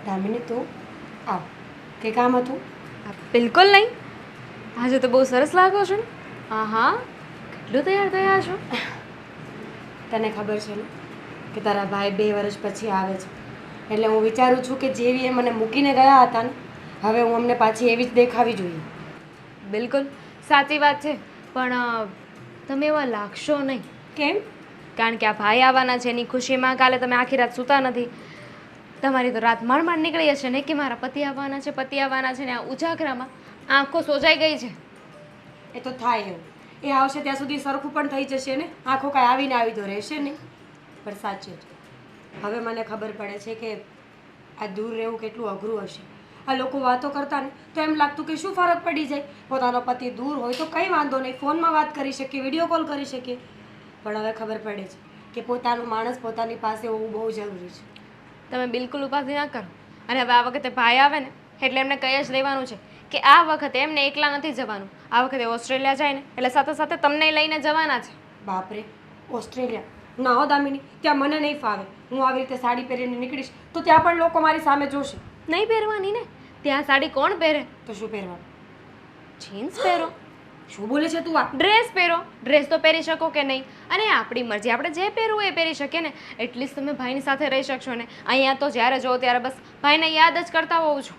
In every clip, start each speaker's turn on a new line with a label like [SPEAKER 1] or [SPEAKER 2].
[SPEAKER 1] દામિની તું આવ, કે કામ હતું?
[SPEAKER 2] બિલકુલ નહીં. આજે તો બહુ સરસ લાગો છો ને. હા હા, કેટલું તૈયાર થયા છો.
[SPEAKER 1] તને ખબર છે ને કે તારા ભાઈ 2 વર્ષ પછી આવે છે, એટલે હું વિચારું છું કે જેવી એ મને મૂકીને ગયા હતા ને, હવે હું અમને પાછી એવી જ દેખાવી જોઈએ.
[SPEAKER 2] બિલકુલ સાચી વાત છે, પણ તમે એવા લાગશો નહીં.
[SPEAKER 1] કેમ?
[SPEAKER 2] કારણ કે આ ભાઈ આવવાના છે એની ખુશીમાં કાલે તમે આખી રાત સૂતા નથી. તમારી તો રાત માંડ માંડ નીકળી હશે ને કે મારા પતિ આવવાના છે, પતિ આવવાના છે, ને આ ઉજાગરામાં આંખો સોજાઈ ગઈ છે.
[SPEAKER 1] એ તો થાય એવું, એ આવશે ત્યાં સુધી સરખું પણ થઈ જશે ને, આંખો કાંઈ આવીને આવી તો રહેશે નહીં. પણ સાચું જ, હવે મને ખબર પડે છે કે આ દૂર રહેવું કેટલું અઘરું હશે. આ લોકો વાતો કરતા ને તો એમ લાગતું કે શું ફરક પડી જાય, પોતાનો પતિ દૂર હોય તો કંઈ વાંધો નહીં, ફોનમાં વાત કરી શકીએ, વિડીયો કોલ કરી શકીએ. પણ હવે ખબર પડે છે કે પોતાનું માણસ પોતાની પાસે હોવું બહુ જરૂરી છે.
[SPEAKER 2] તમે બિલકુલ ઉપાધિ ના કરો. અને હવે આ વખતે ભાઈ આવે ને એટલે એમને કહી જ દેવાનું છે કે આ વખતે એમને એકલા નથી જવાનું. આ વખતે ઓસ્ટ્રેલિયા જાય ને એટલે સાથે સાથે તમને લઈને જવાના છે.
[SPEAKER 1] બાપરે, ઓસ્ટ્રેલિયા? ના હો દામિની, ત્યાં મને નહીં ફાવે. હું આવી રીતે સાડી પહેરીને નીકળીશ તો ત્યાં પણ લોકો મારી સામે જોશે.
[SPEAKER 2] નહીં પહેરવાની ને, ત્યાં સાડી કોણ પહેરે?
[SPEAKER 1] તો શું પહેરવાનું?
[SPEAKER 2] જીન્સ પહેરો.
[SPEAKER 1] શું બોલે છે તું? આ
[SPEAKER 2] ડ્રેસ પહેરો. ડ્રેસ તો પહેરી શકો કે નહીં, અને આપણી મરજી, આપણે જે પહેરવું એ પહેરી શકીએ ને. એટલીસ્ટ તમે ભાઈની સાથે રહી શકશો ને. અહીંયા તો જ્યારે જો ત્યારે બસ ભાઈને યાદ જ કરતા હોઉં છું.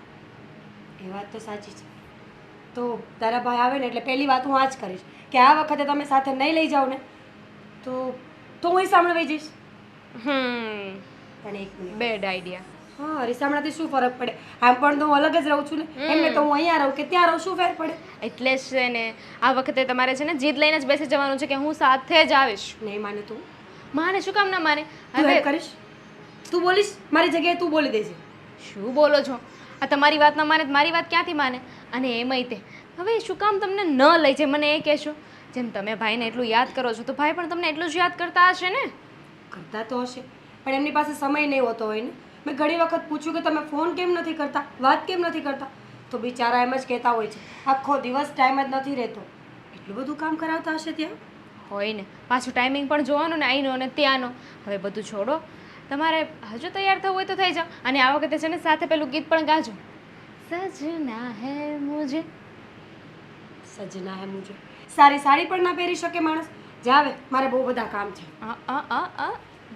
[SPEAKER 1] એ વાત તો સાચી છે. તો તારા ભાઈ આવે ને એટલે પહેલી વાત હું આ જ કરીશ કે આ વખતે તમે સાથે નહીં લઈ જાઓ ને તો હું રીસામણ વહી જઈશ. પણ એક મિનિટ,
[SPEAKER 2] બેડ આઈડિયા.
[SPEAKER 1] હા, રીસામણાથી શું ફરક પડે? આમ પણ તો હું અલગ જ રહું છું ને, એમને તો હું અહીંયા રહું કે ત્યાં રહું, શું ફેર પડે?
[SPEAKER 2] એટલે જ છે ને, આ વખતે તમારે છે ને જીદ લઈને જ બેસી જવાનું છે કે હું સાથે જ આવીશ.
[SPEAKER 1] નહીં માને તું?
[SPEAKER 2] માને શું કામ ના માને?
[SPEAKER 1] તું
[SPEAKER 2] હવે
[SPEAKER 1] એમ કરીશ? તું બોલીશ મારી જગ્યાએ? તું બોલી દેજે.
[SPEAKER 2] શું બોલો છો? આ તમારી વાત ન માને તો મારી વાત ક્યાંથી માને? અને એમાંય તે હવે શું કામ તમને ન લઈ જાય મને એ કહેશો? જેમ તમે ભાઈને એટલું યાદ કરો છો તો ભાઈ પણ તમને એટલું જ યાદ કરતા હશે ને.
[SPEAKER 1] કરતા તો હશે, પણ એમની પાસે સમય નહીં હોતો હોય ને. મેં ઘણી વખત પૂછ્યું કે તમે ફોન કેમ નથી કરતા, વાત કેમ નથી કરતા, તો બિચારા એમ જ કહેતા હોય છે આખો દિવસ ટાઈમ જ નથી રહેતો. એટલું બધું કામ કરાવતા હશે ત્યાં?
[SPEAKER 2] હોય ને, પાછું ટાઈમિંગ પણ જોવાનું ને અહીંનો ને ત્યાંનો. હવે બધું છોડો, તમારે હજુ તૈયાર થવું હોય તો થઈ જાઓ. અને આ વખતે છે ને સાથે પેલું ગીત પણ ગાજો, સजना હે મુझे.
[SPEAKER 1] સજના હે મુझे. સારી સાડી પણ ના પહેરી શકે માણસ. જાવે, મારે બહુ બધા કામ છે.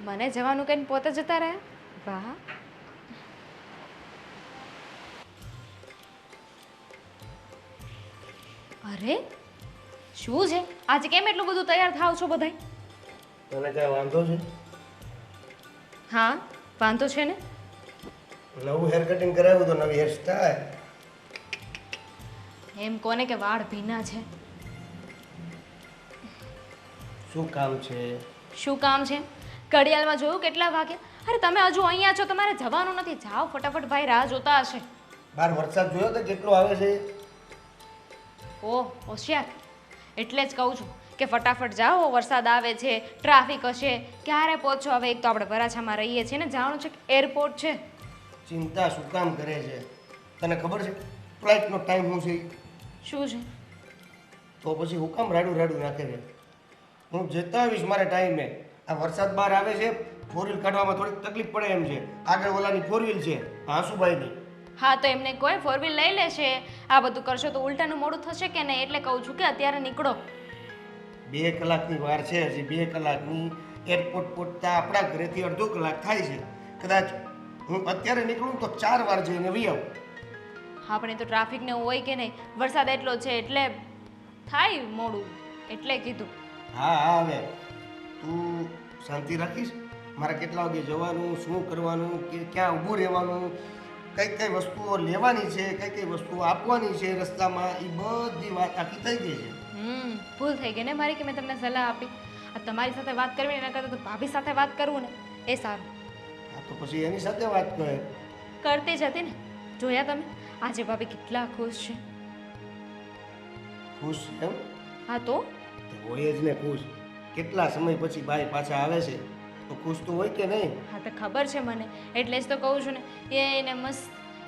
[SPEAKER 2] મને જવાનું કહીને પોતે જતા રહ્યા. વાહ. અરે શું છે આજે, કેમ એટલું બધું તૈયાર થાવ છો બધાય?
[SPEAKER 3] તને કઈ વાંધો છે?
[SPEAKER 2] હા, વાંધો છે ને.
[SPEAKER 3] નવું હેર કટિંગ કરાવ્યું તો નવી હેર સ્ટાઈલ.
[SPEAKER 2] એમ કોને કે વાળ ભીના છે.
[SPEAKER 3] શું કામ છે?
[SPEAKER 2] શું કામ છે? ઘડિયાળમાં જોયું કેટલા વાગ્યા? અરે તમે હજુ અહીંયા છો, તમારે જવાનું નથી. જાઓ ફટાફટ, ભાઈ રાહ જોતા હશે.
[SPEAKER 3] બહાર વરસાદ જોયો તો કેટલો આવે છે?
[SPEAKER 2] ઓહ હોશિયાર, એટલે જ કહું છું કે ફટાફટ જાઓ, વરસાદ આવે છે, ટ્રાફિક હશે, ક્યારે પહોંચો? હવે એક તો આપણે વરાછામાં રહીએ છીએ ને, જાણું છે કે એરપોર્ટ છે.
[SPEAKER 3] ચિંતા શું કામ કરે છે? તને ખબર છે ફ્લાઇટનો ટાઈમ શું છે?
[SPEAKER 2] શું છે?
[SPEAKER 3] તો પછી હું કામ રાડું રાડું નાખે છે? હું જતા આવીશ મારે ટાઈમે. આ વરસાદ બહાર આવે છે, ફોર વ્હીલ કાઢવામાં થોડીક તકલીફ પડે એમ છે. આગળ ઓલાની ફોર વ્હીલ છે, આંસુભાઈની.
[SPEAKER 2] હા તો એમને કોઈ ફોર વ્હીલ લઈ લેશે. આ બધું કરશો તો ઉલટાનું મોડું થશે કે નહીં, એટલે કહું છું કે અત્યારે નીકળો.
[SPEAKER 3] 2 કલાકની વાર છે, હજી 2 કલાકની. એરપોર્ટ પહોંચતા આપણા ઘરેથી અડધો કલાક થાય છે. કદાચ હું અત્યારે નીકળું તો 4 વાર જઈને વી આવું.
[SPEAKER 2] હા પણ એ તો ટ્રાફિક ને હોય કે નહીં, વરસાદ એટલો છે એટલે થાય મોડું, એટલે કીધું.
[SPEAKER 3] હા હા, હવે તું શાંતિ રાખીશ. મારે કેટલા વાગે જવાનું, શું કરવાનું, કે ક્યાં ઊભું રહેવાનું, કઈ કઈ વસ્તુઓ લેવાની છે, કઈ કઈ વસ્તુઓ આપવાની છે રસ્તામાં, એ બધી વાત આખી થઈ ગઈ છે.
[SPEAKER 2] ભૂલ થઈ ગઈ ને મારી કે મેં તમને સલાહ આપી. આ તમારી સાથે વાત કરવી એના કરતાં તો ભાભી સાથે વાત કરવું ને એ સારું.
[SPEAKER 3] હા તો પછી એની સાથે વાત કરે.
[SPEAKER 2] કરતી જ હતી ને. જોયા તમે આજે ભાભી કેટલા ખુશ છે.
[SPEAKER 3] ખુશ એમ?
[SPEAKER 2] હા તો
[SPEAKER 3] હોય જ ને ખુશ. કેટલા સમય પછી ભાઈ પાછા આવે છે તો ખુશ તો હોય કે નહીં?
[SPEAKER 2] હા તો ખબર છે મને, એટલે જ તો કહું છું ને. એને મસ્ત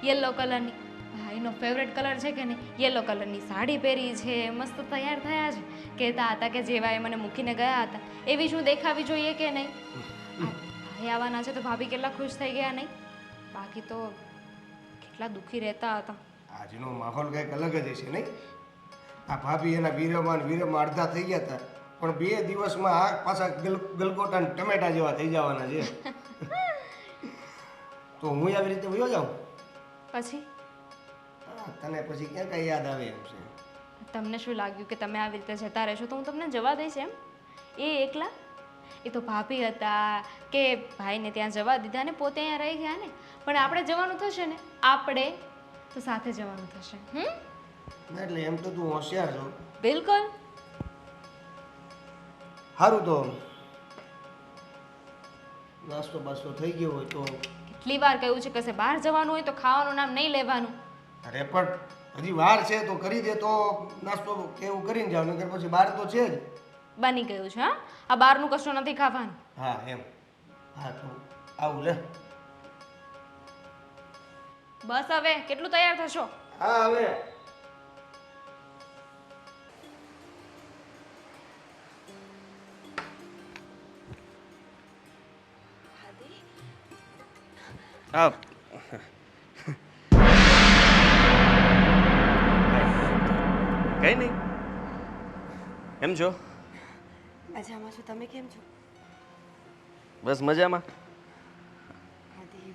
[SPEAKER 2] યલો કલરની, ભાઈનો ફેવરેટ કલર છે કે નહીં, યલો કલરની સાડી પહેરી છે, મસ્ત તૈયાર થયા છે. કહેતા હતા કે જેવા એ મને મૂકીને ગયા હતા એવી શું દેખાવી જોઈએ કે નહીં. ભાઈ આવવાના છે તો ભાભી કેટલા ખુશ થઈ ગયા નહીં? બાકી તો કેટલા દુઃખી રહેતા હતા.
[SPEAKER 3] આજનો માહોલ કંઈક અલગ જ હશે નહીં? આ ભાભી એના વીરમાં અડધા થઈ ગયા હતા, પણ 2 દિવસમાં આ પાછા ગલગોટા ને ટમેટા જેવા થઈ જવાના છે. તો હું આવી રીતે વયો જાઉં?
[SPEAKER 2] પછી
[SPEAKER 3] તને પછી ક્યાં કઈ યાદ આવે એમ છે?
[SPEAKER 2] તમને શું લાગ્યું કે તમે આવી રીતે જતા રહેશો તો હું તમને જવા દઈશ એમ? એ એકલા? એ તો ભાભી હતા કે ભાઈને ત્યાં જવા દીધા ને પોતે અહીંયા રહી ગયા ને. પણ આપણે જવાનું થશે ને, આપણે તો સાથે જવાનું થશે.
[SPEAKER 3] એટલે એમ તો તું હોશિયાર છો.
[SPEAKER 2] બિલકુલ.
[SPEAKER 3] સારું, તો નાસ્તો બાસ્તો થઈ ગયો હોય તો?
[SPEAKER 2] કેટલી વાર કહ્યું છે કશે બહાર જવાનું હોય તો ખાવાનું નામ નહીં લેવાનું.
[SPEAKER 3] અરે પણ હજી વાર છે તો કરી દે, તો નાસ્તો કે એવું કરીને જાવ, નકર પછી બહાર તો છે જ.
[SPEAKER 2] બની ગયું છે. હા, આ બહારનું કશું નથી ખાવાનું.
[SPEAKER 3] હા એમ. હા તો આવું લે.
[SPEAKER 2] બસ હવે કેટલું તૈયાર થશો?
[SPEAKER 3] હા હવે.
[SPEAKER 4] હા, કઈ નહીં. કેમ છો?
[SPEAKER 1] મજામાં છું. તમે કેમ છો?
[SPEAKER 4] બસ મજામાં.
[SPEAKER 1] આદિ,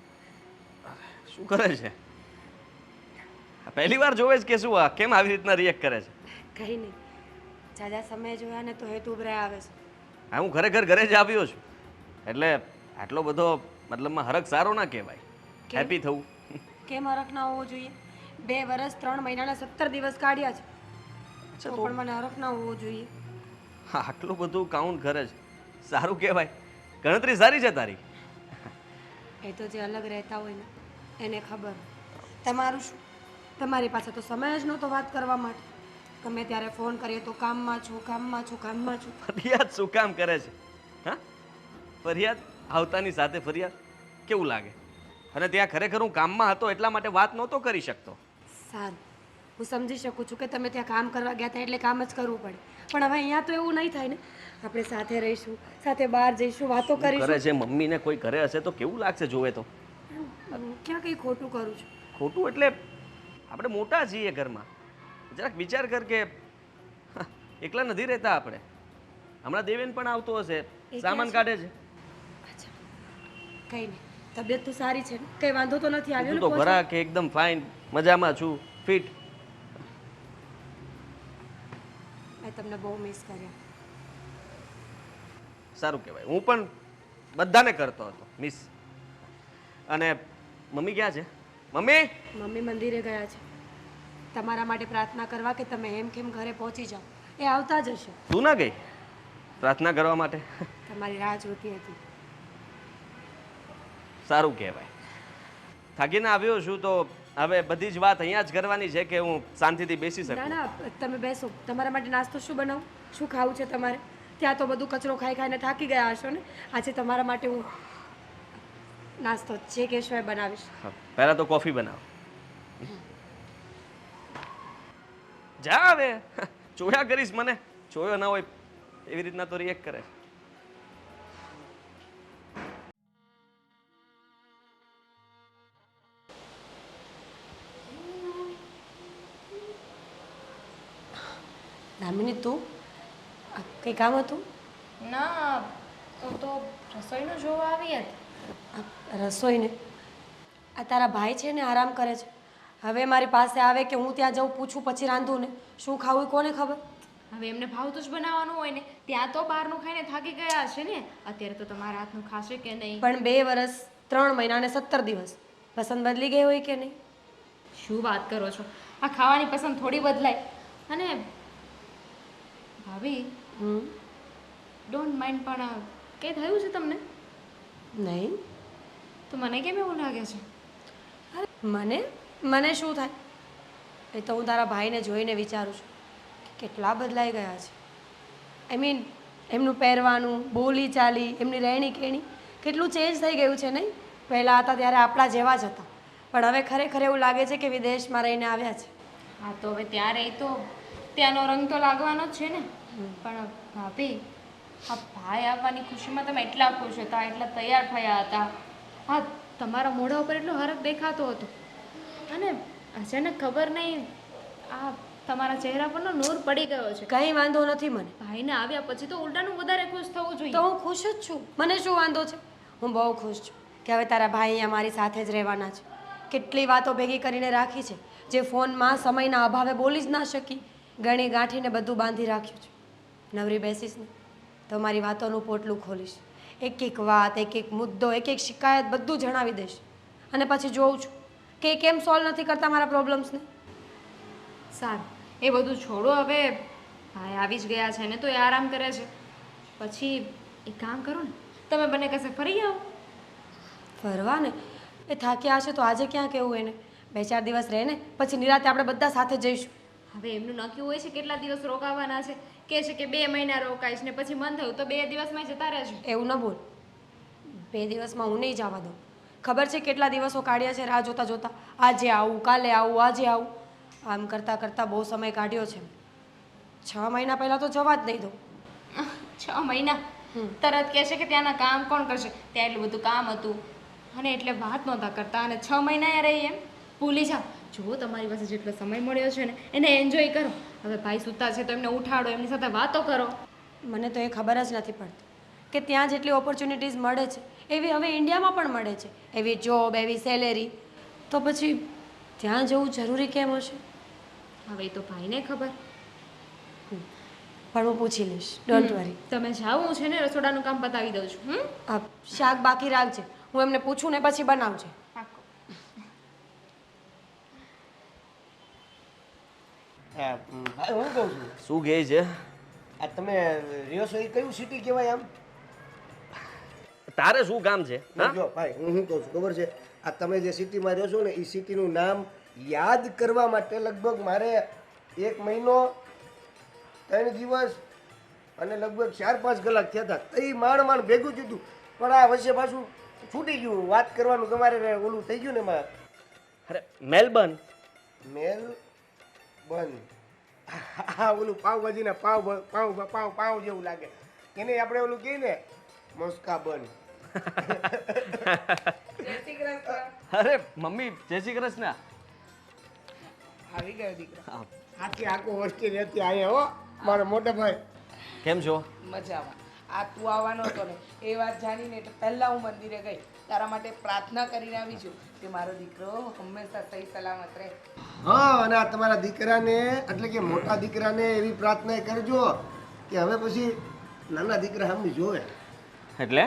[SPEAKER 4] શું કરે છે? પહેલી વાર જોવે છે કે શું? આ કેમ આવી રીતના રિએક્ટ કરે છે?
[SPEAKER 1] કંઈ નહીં. જાજા સમય જોયા ને તો હેતુ ઉભરાય આવે છે.
[SPEAKER 4] હા, હું ખરેખર ઘરે જ આવ્યો છું, એટલે આટલો બધો મતલબમાં હરખ સારો ના કહેવાય.
[SPEAKER 1] કેમ?
[SPEAKER 4] હેપી થવું.
[SPEAKER 1] કેમ હરખ ના હોવો જોઈએ? 2 વર્ષ 3 મહિનાના 17 દિવસ કાઢ્યા છે,
[SPEAKER 4] અચ્છા,
[SPEAKER 1] તો
[SPEAKER 4] તો
[SPEAKER 1] પણ મને હરખ ના હોવો જોઈએ.
[SPEAKER 4] હા, આટલું બધું કાઉન્ટ કરે છે, સારું કહેવાય. ગણતરી સારી છે તારી.
[SPEAKER 1] એ તો જે અલગ રહેતા હોય ને એને ખબર. તમારું શું? તમારી પાસે તો સમય જ નહોતો વાત કરવા માટે. ગમે ત્યારે ફોન કરીએ તો કામમાં છું, કામમાં છું, કામમાં છું.
[SPEAKER 4] ફરિયાદ શું કામ કરે છે? હા, ફરિયાદ આવતાની સાથે ફરિયાદ કેવું લાગે? અને ત્યાં ખરેખર હું કામમાં હતો એટલા માટે વાત નહોતો કરી શકતો.
[SPEAKER 1] સારું, હું સમજી શકું છું કે તમે ત્યાં કામ કરવા ગયા હતા એટલે કામ જ કરવું પડે, પણ હવે અહીંયા તો એવું નહીં થાય ને. આપણે સાથે રહીશું, સાથે બહાર જઈશું, વાતો
[SPEAKER 4] કરે
[SPEAKER 1] કરીશું.
[SPEAKER 4] છે મમ્મીને કોઈ કરે હશે તો કેવું લાગશે જોવે તો?
[SPEAKER 1] ક્યાં કંઈ ખોટું કરું છું?
[SPEAKER 4] ખોટું એટલે આપણે મોટા છીએ ઘરમાં, જરાક વિચાર કર કે એકલા નથી રહેતા આપણે. હમણાં દેવેન પણ આવતો હશે,
[SPEAKER 1] ક્યાં
[SPEAKER 4] સામાન
[SPEAKER 1] છે?
[SPEAKER 4] કાઢે છે.
[SPEAKER 1] અચ્છા, કંઈ નહીં. તબિયત તો સારી છે ને? કંઈ વાંધો તો નથી આવ્યો
[SPEAKER 4] તું
[SPEAKER 1] ને?
[SPEAKER 4] તો
[SPEAKER 1] પહોંચવા?
[SPEAKER 4] ખરા કે એકદમ ફાઇન, મજામાં છું, ફિટ.
[SPEAKER 1] મેં તમને બહુ મિસ કર્યા.
[SPEAKER 4] સારું કહેવાય. હું પણ બધાને કરતો હતો મિસ. અને મમ્મી ક્યાં છે? મમ્મી!
[SPEAKER 1] મમ્મી મંદિરે ગયા છે તમારા માટે પ્રાર્થના કરવા કે તમે એમ કેમ ઘરે પહોંચી જાઓ. એ આવતા જ હશે.
[SPEAKER 4] તું ના ગઈ પ્રાર્થના કરવા માટે?
[SPEAKER 1] તમારી રાહ જોતી હતી.
[SPEAKER 4] સારું કહેવાય. થાકીને આવ્યો છું તો હવે બધી જ વાત અહીંયા જ કરવાની છે કે હું શાંતિથી બેસી
[SPEAKER 1] ના
[SPEAKER 4] શકું?
[SPEAKER 1] ના, તમે બેસો. તમારા માટે નાસ્તો શું બનાવું? શું ખાવું છે તમારે? ત્યાં તો બધું કચરો ખાઈ ખાઈને થાકી ગયા હશો ને. આજે તમારા માટે હું નાસ્તો જે કહેશો એ બનાવીશ.
[SPEAKER 4] હા, પહેલા તો કોફી બનાવ. જા હવે, જોયા કરીશ મને. જોયો ના હોય એવી રીતના તો રિએક્ટ કરે.
[SPEAKER 1] દામિની, તું કંઈ કામ હતું?
[SPEAKER 2] ના, હું તો રસોઈનું જોવા આવી હતી.
[SPEAKER 1] રસોઈને? આ તારા ભાઈ છે ને આરામ કરે છે. હવે મારી પાસે આવે કે હું ત્યાં જઉં, પૂછું, પછી રાંધું ને. શું ખાવું એ કોને ખબર?
[SPEAKER 2] હવે એમને ભાવતું જ બનાવવાનું હોય ને. ત્યાં તો બહારનું ખાઈને થાકી ગયા હશે ને. અત્યારે તો તમારા હાથનું ખાશે કે નહીં?
[SPEAKER 1] પણ 2 વર્ષ 3 મહિના અને 17 દિવસ પસંદ બદલી ગઈ હોય કે નહીં?
[SPEAKER 2] શું વાત કરો છો? આ ખાવાની પસંદ થોડી બદલાય. અને ભાભી, ડોન્ટ માઇન્ડ, પણ કંઈ થયું છે તમને?
[SPEAKER 1] નહીં
[SPEAKER 2] તો મને કેમ એવું લાગે છે?
[SPEAKER 1] અરે મને શું થાય? એ તો હું તારા ભાઈને જોઈને વિચારું છું કે કેટલા બદલાઈ ગયા છે. આઈ મીન એમનું પહેરવાનું, બોલી ચાલી, એમની રહેણી કહેણી કેટલું ચેન્જ થઈ ગયું છે નહીં? પહેલાં હતા ત્યારે આપણા જેવા જ હતા, પણ હવે ખરેખર એવું લાગે છે કે વિદેશમાં રહીને આવ્યા છે.
[SPEAKER 2] હા, તો હવે ત્યાં રહી તો ત્યાંનો રંગ તો લાગવાનો જ છે ને. પણ ભાભી, આ ભાઈ આવવાની ખુશીમાં તમે એટલા ખુશ હતા, એટલા તૈયાર થયા હતા. હા, તમારા મોઢા ઉપર એટલો હરખ દેખાતો હતો. અને અચાનક ખબર નહીં આ તમારા ચહેરા પરનો નૂર પડી ગયો છે.
[SPEAKER 1] કંઈ વાંધો નથી મને.
[SPEAKER 2] ભાઈને આવ્યા પછી તો ઉલટાનું વધારે ખુશ થવું જોઈએ.
[SPEAKER 1] તો હું ખુશ જ છું. મને શું વાંધો છે? હું બહુ ખુશ છું કે હવે તારા ભાઈ અહીંયા મારી સાથે જ રહેવાના છે. કેટલી વાતો ભેગી કરીને રાખી છે જે ફોનમાં સમયના અભાવે બોલી જ ના શકી. ગણી ગાંઠીને બધું બાંધી રાખ્યું છે. નવરી બેસીશ ને તો મારી વાતોનું પોટલું ખોલીશ. એક એક વાત, એક એક મુદ્દો, એક એક શિકાયત બધું જણાવી દઈશ. અને પછી જોઉં છું કે એ કેમ સોલ્વ નથી કરતા મારા પ્રોબ્લેમ્સને.
[SPEAKER 2] સારું, એ બધું છોડો હવે. ભાઈ આવી જ ગયા છે ને તો એ આરામ કરે છે. પછી એક કામ કરો ને, તમે બંને કશે ફરી આવો.
[SPEAKER 1] ફરવા ને એ થાક્યા હશે તો આજે ક્યાં કહેવું એને? 2-4 દિવસ રહે ને પછી નિરાતે આપણે બધા સાથે જઈશું.
[SPEAKER 2] હવે એમનું નક્કી હોય છે કેટલા દિવસ રોકાવાના છે. કહે છે કે 2 મહિના રોકાઈશ ને પછી મન થયું તો 2 દિવસમાં જતા રહેજો.
[SPEAKER 1] એવું ન બોલ. 2 દિવસમાં હું નહીં જવા દઉં. ખબર છે કેટલા દિવસો કાઢ્યા છે રાહ જોતા જોતા. આજે આવું, કાલે આવું, આજે આવું, આમ કરતાં કરતાં બહુ સમય કાઢ્યો છે. 6 મહિના પહેલાં તો જવા જ નહીં દઉં.
[SPEAKER 2] 6 મહિના તરત કહે છે કે ત્યાંના કામ કોણ કરશે, ત્યાં એટલું બધું કામ હતું અને એટલે વાત નહોતા કરતા અને 6 મહિના રહી એમ ભૂલી જાઓ. જો તમારી પાસે જેટલો સમય મળ્યો છે ને એને એન્જોય કરો. હવે ભાઈ સૂતા છે તો એમને ઉઠાડો, એમની સાથે વાતો કરો.
[SPEAKER 1] મને તો એ ખબર જ નથી પડતી કે ત્યાં જેટલી ઓપોર્ચ્યુનિટીઝ મળે છે એવી હવે ઇન્ડિયામાં પણ મળે છે. એવી જોબ, એવી સેલેરી, તો પછી ત્યાં જવું જરૂરી કેમ હશે?
[SPEAKER 2] હવે એ તો ભાઈને ખબર.
[SPEAKER 1] પણ હું પૂછી લઈશ, ડોન્ટ વરી.
[SPEAKER 2] તમે જાઓ, હું છે ને રસોડાનું કામ પતાવી દઉં છું.
[SPEAKER 1] આ શાક બાકી રાખજે, હું એમને પૂછું ને પછી બનાવજે.
[SPEAKER 2] પાક્કો.
[SPEAKER 3] હા, ભાઈ હું કહું છું,
[SPEAKER 4] શું કહે છે?
[SPEAKER 3] આ તમે રહ્યો છો એ કયું સિટી કહેવાય આમ?
[SPEAKER 4] તારે શું કામ છે? હા?
[SPEAKER 3] જો ભાઈ હું શું કહું છું ખબર છે, આ તમે જે સિટીમાં રહ્યો છો ને એ સિટીનું નામ યાદ કરવા માટે લગભગ મારે 1 મહિનો 3 દિવસ અને લગભગ 4-5 કલાક થયા હતા. તો એ માંડ ભેગું થયું હતું. પણ આ વચ્ચે પાછું છૂટી ગયું. વાત કરવાનું તમારે ઓલું થઈ ગયું ને એમાં.
[SPEAKER 4] અરે મેલબર્ન.
[SPEAKER 3] હા, ઓલું પાવભાજીના પાવ જેવું લાગે. એને આપણે ઓલું કહીએ ને મોસ્કા બન.
[SPEAKER 4] અરે મમ્મી, જય શ્રી કૃષ્ણ.
[SPEAKER 5] આવી ગયો દીકરો.
[SPEAKER 3] આખી આખો હોસ્ટેલ હતી અહીંયા હો મારો મોટા ભાઈ.
[SPEAKER 4] કેમ છો?
[SPEAKER 5] મજામાં. આ તું આવવાનો હતો ને એ વાત જાણીને એટલે પહેલા હું મંદિરે ગઈ, તારા માટે પ્રાર્થના કરીને આવી છું કે મારો દીકરો હંમેશા સહી સલામત રહે.
[SPEAKER 3] હા, અને આ તમારા દીકરાને એટલે કે મોટા દીકરાને એવી પ્રાર્થના કરજો કે હવે પછી નાના દીકરા સામે જોવે.
[SPEAKER 4] એટલે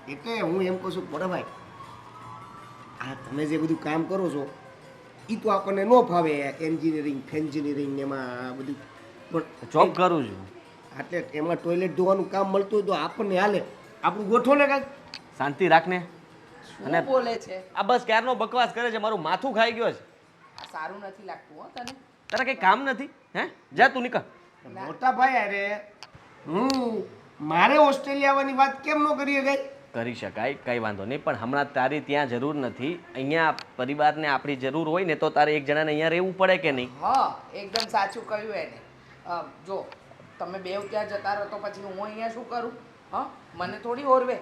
[SPEAKER 3] એટલે હું એમ કહું છું મોટા ભાઈ, આ તમે જે બધું કામ કરો છો એ તો આપણને ન ફાવે. એન્જિનિયરિંગ ને એમાં આ બધું પણ
[SPEAKER 4] જોબ કરું છું.
[SPEAKER 3] એટલે એમાં ટોયલેટ ધોવાનું કામ મળતું હોય તો આપણને હાલે. આપણું ગોઠવો ને કાંઈક.
[SPEAKER 4] શાંતિ રાખને.
[SPEAKER 5] શું બોલે છે?
[SPEAKER 4] આ બસ ક્યારનો બકવાસ કરે છે, મારું માથું ખાઈ ગયો છે.
[SPEAKER 5] આ સારું નથી લાગતું હો તને?
[SPEAKER 4] તારે કઈ કામ નથી? હે, જા તું નીકળ.
[SPEAKER 3] મોટા ભાઈ અરે હું મારે ઓસ્ટ્રેલિયા આવવાની વાત કેમ ન કરીએ ગઈ?
[SPEAKER 4] કરી શકાય, કંઈ વાંધો નહીં, પણ હમણાં તારી ત્યાં જરૂર નથી. અહીંયા પરિવારને આપણી જરૂર હોય ને તો તારે એક જણાને અહીંયા રહેવું પડે કે નહીં?
[SPEAKER 5] હા, એકદમ સાચું કહ્યું એને. જો તમે બેવ ત્યાં જતા રહો તો પછી હું અહીંયા શું કરું? હા, મને થોડી ઓરવે.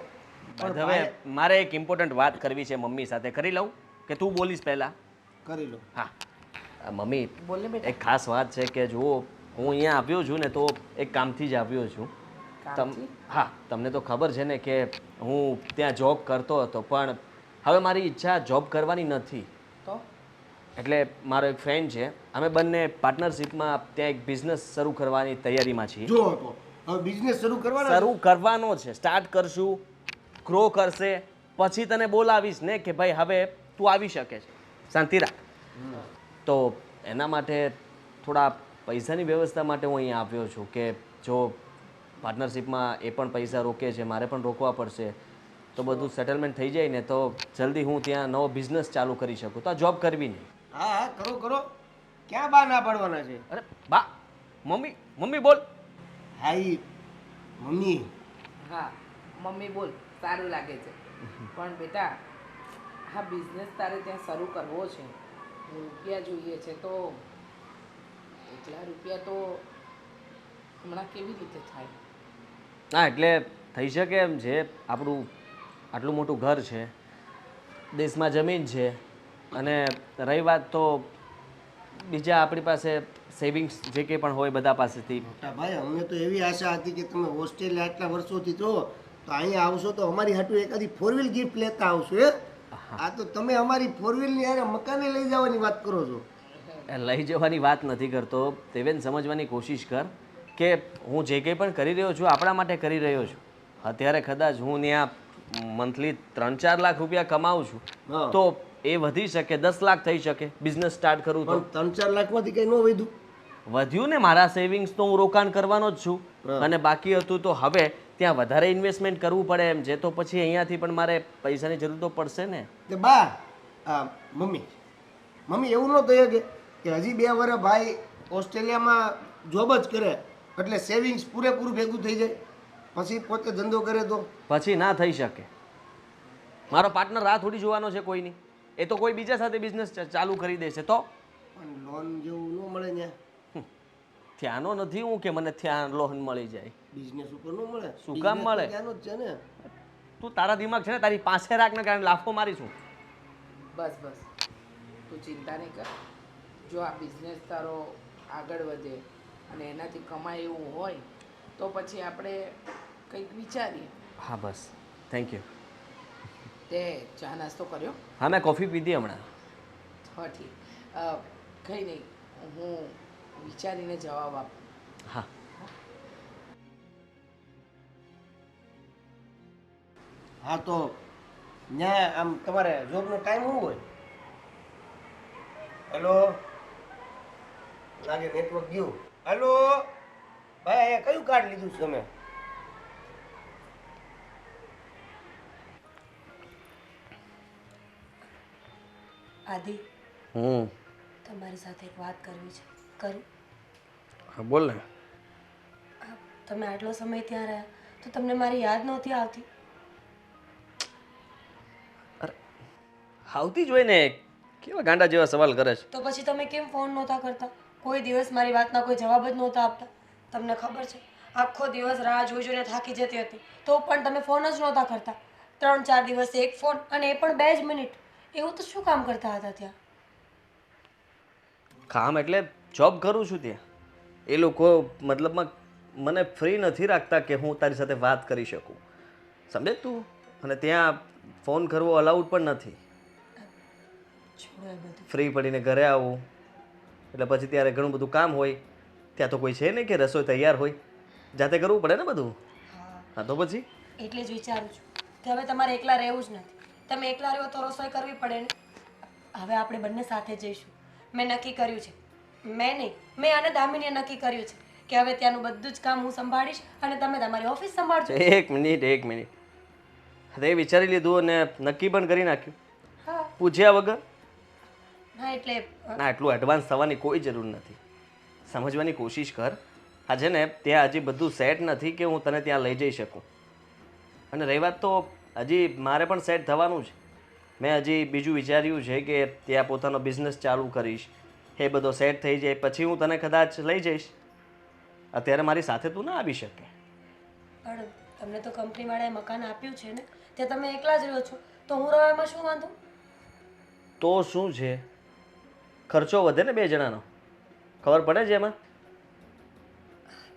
[SPEAKER 4] પણ હવે મારે એક ઇમ્પોર્ટન્ટ વાત કરવી છે મમ્મી સાથે. કરી લઉં કે તું બોલીશ પહેલા?
[SPEAKER 3] કરી લો.
[SPEAKER 4] હા મમ્મી,
[SPEAKER 5] બોલ ને બેટા.
[SPEAKER 4] એક ખાસ વાત છે કે જુઓ, હું અહીંયા આવ્યો છું ને તો એક કામથી જ આવ્યો છું.
[SPEAKER 5] કામથી?
[SPEAKER 4] હા, તમને તો ખબર છે ને કે હું ત્યાં જોબ કરતો હતો, પણ હવે મારી ઈચ્છા જોબ કરવાની નથી.
[SPEAKER 5] તો
[SPEAKER 4] એટલે મારો એક ફ્રેન્ડ છે, અમે બંને પાર્ટનરશિપમાં ત્યાં એક બિઝનેસ શરૂ કરવાની તૈયારીમાં છીએ.
[SPEAKER 3] જો તો હવે બિઝનેસ શરૂ
[SPEAKER 4] કરવાનો છે. સ્ટાર્ટ કરશું, ગ્રો કરશે, પછી તને બોલાવીશ ને કે ભાઈ હવે તું આવી શકે છે. શાંતિ રાખ. તો એના માટે થોડા પૈસાની વ્યવસ્થા માટે હું અહીંયા આવ્યો છું કે જો પાર્ટનરશિપમાં એ પણ પૈસા રોકે છે, મારે પણ રોકવા પડશે, તો બધું સેટલમેન્ટ થઈ જાય ને તો જલ્દી હું ત્યાં નવો બિઝનેસ ચાલુ કરી શકું. તો આ જોબ કરવી નહીં.
[SPEAKER 3] હા હા, કરો કરો. ક્યાં બા ના પાડવાના છે?
[SPEAKER 4] અરે બા, મમ્મી બોલ.
[SPEAKER 3] હા ઈ મમ્મી.
[SPEAKER 5] હા મમ્મી બોલ, સારું લાગે છે. પણ બેટા હા બિઝનેસ તારે ત્યાં શરૂ કરવો છે, રૂપિયા જોઈએ છે, તો એટલા રૂપિયા તો હમણાં કેવી રીતે થાય?
[SPEAKER 4] હા એટલે થઈ શકે એમ છે. આપણું આટલું મોટું ઘર છે, દેશમાં જમીન છે, અને રહી વાત તો બીજા આપણી પાસે સેવિંગ્સ જે કંઈ પણ હોય બધા પાસેથી.
[SPEAKER 3] મોટા ભાઈ અમને તો એવી આશા હતી કે તમે ઓસ્ટ્રેલિયા આટલા વર્ષોથી છો તો અહીંયા આવશો તો અમારી હાટુ એકાદી 4 વ્હીલ ગિફ્ટ લેતા આવશો હે. આ તો તમે અમારી 4 વ્હીલની હારે મકાને લઈ જવાની વાત કરો છો.
[SPEAKER 4] એ લઈ જવાની વાત નથી કરતો, તેવેન સમજવાની કોશિશ કર કે હું જે કંઈ પણ કરી રહ્યો છું આપણા માટે કરી રહ્યો છું. અત્યારે કદાચ હું ત્યાં મંથલી 3-4 લાખ રૂપિયા કમાઉં છું
[SPEAKER 3] હા.
[SPEAKER 4] તો એ વધી શકે, 10 લાખ થઈ શકે બિઝનેસ સ્ટાર્ટ કરું તો.
[SPEAKER 3] પણ 3-4 લાખમાંથી કંઈ ન વધ્યું.
[SPEAKER 4] વધ્યું ને, મારા સેવિંગ્સ તો હું રોકાણ કરવાનો જ છું.
[SPEAKER 3] હા.
[SPEAKER 4] અને બાકી હતું તો હવે ત્યાં વધારે ઇન્વેસ્ટમેન્ટ કરવું પડે એમ છે, તો પછી અહીંયાથી પણ મારે પૈસાની જરૂર તો પડશે ને.
[SPEAKER 3] તે બા મમ્મી એવું ન થયું કે હજી 2 વર્ષ ભાઈ ઓસ્ટ્રેલિયામાં જોબ જ કરે એટલે સેવિંગ્સ પૂરેપૂરું ભેગું થઈ જાય પછી પોતે ધંધો કરે તો.
[SPEAKER 4] પછી ના થઈ શકે. મારો પાર્ટનર રાહ થોડી જોવાનો છે કોઈની. એ તો કોઈ બીજા સાથે બિઝનેસ ચાલુ કરી દેશે તો.
[SPEAKER 3] પણ લોન જેવું ન મળે ત્યાં.
[SPEAKER 4] ત્યાંનો નથી હું કે મને ત્યાં લોન મળી જાય.
[SPEAKER 3] બિઝનેસ ઉપર ન મળે.
[SPEAKER 4] શું કામ
[SPEAKER 3] Business તો
[SPEAKER 4] મળે?
[SPEAKER 3] ત્યાંનો જ છે ને.
[SPEAKER 4] તું તારા દિમાગ છે ને તારી પાસે રાખને કારણે લાફો મારીશું.
[SPEAKER 5] બસ બસ તું ચિંતા નહીં કર. જો આ બિઝનેસ તારો આગળ વધે અને એનાથી કમાય એવું હોય તો પછી આપણે કંઈક વિચારીએ.
[SPEAKER 4] હા બસ, થેન્ક યુ.
[SPEAKER 5] તે ચા નાસ્તો કર્યો?
[SPEAKER 4] હા મેં કોફી પીધી હમણાં.
[SPEAKER 5] હા ઠીક. કંઈ નહીં, હું વિચારીને જવાબ આપું.
[SPEAKER 4] હા
[SPEAKER 3] હા તો ત્યાં આમ તમારે જોબનો ટાઈમ શું હોય? હેલો, લાગે નેટવર્ક ગયું. હેલો ભાઈ, અહીંયા કયું કાર્ડ લીધું છે તમે?
[SPEAKER 1] આદિ, તમારી સાથે એક વાત કરવી છે. કરું?
[SPEAKER 4] હા બોલ ને.
[SPEAKER 1] તમે આટલો સમય ત્યાં રહ્યા તો તમને મારી યાદ નહોતી આવતી?
[SPEAKER 4] આવતી જ હોય ને. કેવા ગાંડા જેવા સવાલ કરે છે.
[SPEAKER 1] તો પછી તમે કેમ ફોન નહોતા કરતા? કોઈ દિવસ મારી વાતના કોઈ જવાબ જ નહોતા આપતા. તમને ખબર છે, આખો દિવસ રાહ જોઈ જોઈને થાકી જતી હતી તો પણ તમે ફોન જ નહોતા કરતા. 3-4 દિવસે એક ફોન, અને એ પણ 2 જ મિનિટ. એવું તો શું કામ કરતા હતા ત્યાં?
[SPEAKER 4] કામ એટલે જોબ કરું છું ત્યાં. એ લોકો મતલબમાં મને ફ્રી નથી રાખતા કે હું તારી સાથે વાત કરી શકું, સમજે તું? અને ત્યાં ફોન કરવો અલાઉડ પણ નથી.
[SPEAKER 1] છોડો એ બધું.
[SPEAKER 4] ફ્રી પડીને ઘરે આવું એટલે પછી ત્યારે ઘણું બધું કામ હોય. ત્યાં તો કોઈ છે નહીં કે રસોઈ તૈયાર હોય, જાતે કરવું પડે ને બધું.
[SPEAKER 1] હા,
[SPEAKER 4] હા તો પછી
[SPEAKER 1] એટલે જ વિચારું છું કે હવે તમારે એકલા રહેવું જ નથી. તમે એકલા રહ્યો તો રસોઈ કરવી પડે ને. હવે આપણે બંને સાથે જઈશું. મેં નક્કી કર્યું છે. મેં નહીં, મેં અને દામિનીએ નક્કી કર્યું છે કે હવે ત્યાંનું બધું જ કામ હું સંભાળીશ અને તમે તમારી ઓફિસ સંભાળજો.
[SPEAKER 4] એક મિનિટ. તે વિચારી લીધું અને નક્કી પણ કરી નાખ્યું
[SPEAKER 1] હા
[SPEAKER 4] પૂછ્યા વગર?
[SPEAKER 1] હા, એટલે
[SPEAKER 4] ના, એટલું એડવાન્સ થવાની કોઈ જરૂર નથી. સમજવાની કોશિશ કર. આ છે ને ત્યાં હજી બધું સેટ નથી કે હું તને ત્યાં લઈ જઈ શકું. અને રહી વાત તો હજી મારે પણ સેટ થવાનું છે. મેં હજી બીજું વિચાર્યું છે કે ત્યાં પોતાનો બિઝનેસ ચાલુ કરીશ. એ બધો સેટ થઈ જાય પછી હું તને કદાચ લઈ જઈશ. અત્યારે મારી સાથે તું ના આવી શકે.
[SPEAKER 1] પણ તમને તો કંપનીવાળાએ મકાન આપ્યું છે ને, ત્યાં તમે એકલા જ રહો છો તો હું રહેવામાં શું વાંધો?
[SPEAKER 4] તો શું છે, ખર્ચો વધે ને 2 જણાનો. ખબર પડે છે એમાં?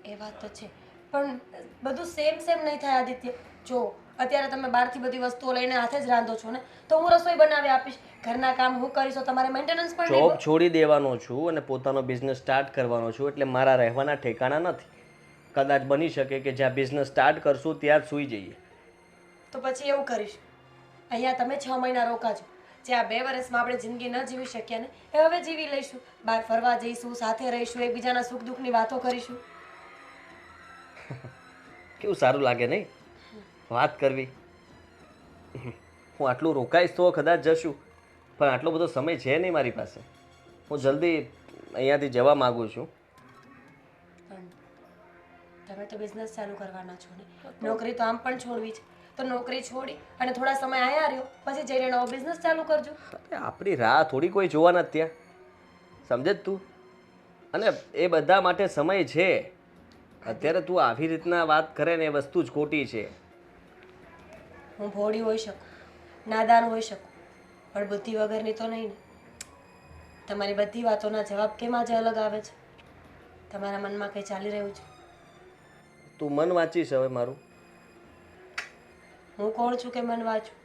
[SPEAKER 1] એ વાત તો છે, પણ બધું સેમ નહીં થાય આદિત્ય. જો અત્યારે તમે બહારથી બધી વસ્તુઓ લઈને હાથે જ રાંધો છો ને, તો હું રસોઈ બનાવી આપીશ. ઘરના કામ હું કરીશ તો તમારે મેન્ટેનન્સ પણ નહીં
[SPEAKER 4] જોબ
[SPEAKER 1] હોય.
[SPEAKER 4] છોડી દેવાનો છું અને પોતાનો બિઝનેસ સ્ટાર્ટ કરવાનો છું, એટલે મારા રહેવાના ઠેકાણા નથી. કદાચ બની શકે કે જ્યાં બિઝનેસ સ્ટાર્ટ કરશું ત્યાં જ સૂઈ જઈએ.
[SPEAKER 1] તો પછી એવું કરીશ, અહીંયા તમે 6 મહિના રોકાજો. જે આ 2 વર્ષમાં આપણે જિંદગી ન જીવી શક્યા ને એ હવે જીવી લઈશું. બહાર ફરવા જઈશું, સાથે રહીશું, એકબીજાના સુખ દુઃખની વાતો કરીશું.
[SPEAKER 4] કેવું સારું લાગે નહીં વાત કરવી. હું આટલું રોકાઈશ તો કદાચ જશું, પણ આટલો બધો સમય છે નહીં મારી પાસે. હું જલ્દી અહીંયાથી જવા માગું છું.
[SPEAKER 1] પણ તમે તો બિઝનેસ ચાલુ કરવાના છો ને, નોકરી તો આમ પણ છોડવી છે. તો નોકરી છોડી અને થોડા સમય આયા રહ્યો, પછી જઈને નવો બિઝનેસ ચાલુ કરજો.
[SPEAKER 4] અરે આપણી રાહ થોડી કોઈ જોવાના ત્યાં, સમજે જ તું? અને એ બધા માટે સમય છે. અત્યારે તું આવી રીતના વાત કરે ને એ વસ્તુ જ ખોટી છે.
[SPEAKER 1] હું ભોળી હોઈ શકું, નાદાન હોઈ શકું, પણ બુદ્ધિ વગરની તો નહીં ને. તમારી બધી વાતોના જવાબ કેમ આજે અલગ આવે છે? તમારા મનમાં કંઈ ચાલી રહ્યું છે?
[SPEAKER 4] તું મન વાંચીશ હવે મારું?
[SPEAKER 1] હું કોણ છું કે મન વાંચું?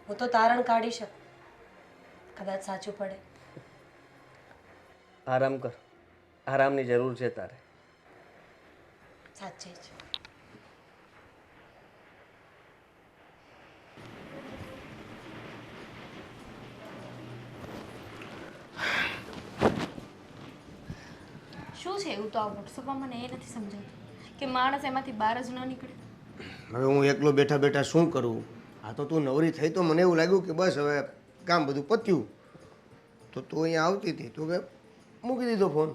[SPEAKER 1] હું તો તારણ કાઢી શકું, કદાચ સાચું પડે.
[SPEAKER 4] આરામ કર, આરામની જરૂર છે તારે.
[SPEAKER 1] સાચે જ.
[SPEAKER 2] શું છે એવું તો આ વોટ્સઅપમાં મને એ નથી સમજાતું કે માણસ એમાંથી બહાર જ ન નીકળે.
[SPEAKER 3] હવે હું એકલો બેઠા બેઠા શું કરું? આ તો તું નવરી થઈ તો મને એવું લાગ્યું કે બસ હવે કામ બધું પત્યું. તો તું અહીંયા આવતી હતી તો મેં મૂકી દીધો ફોન.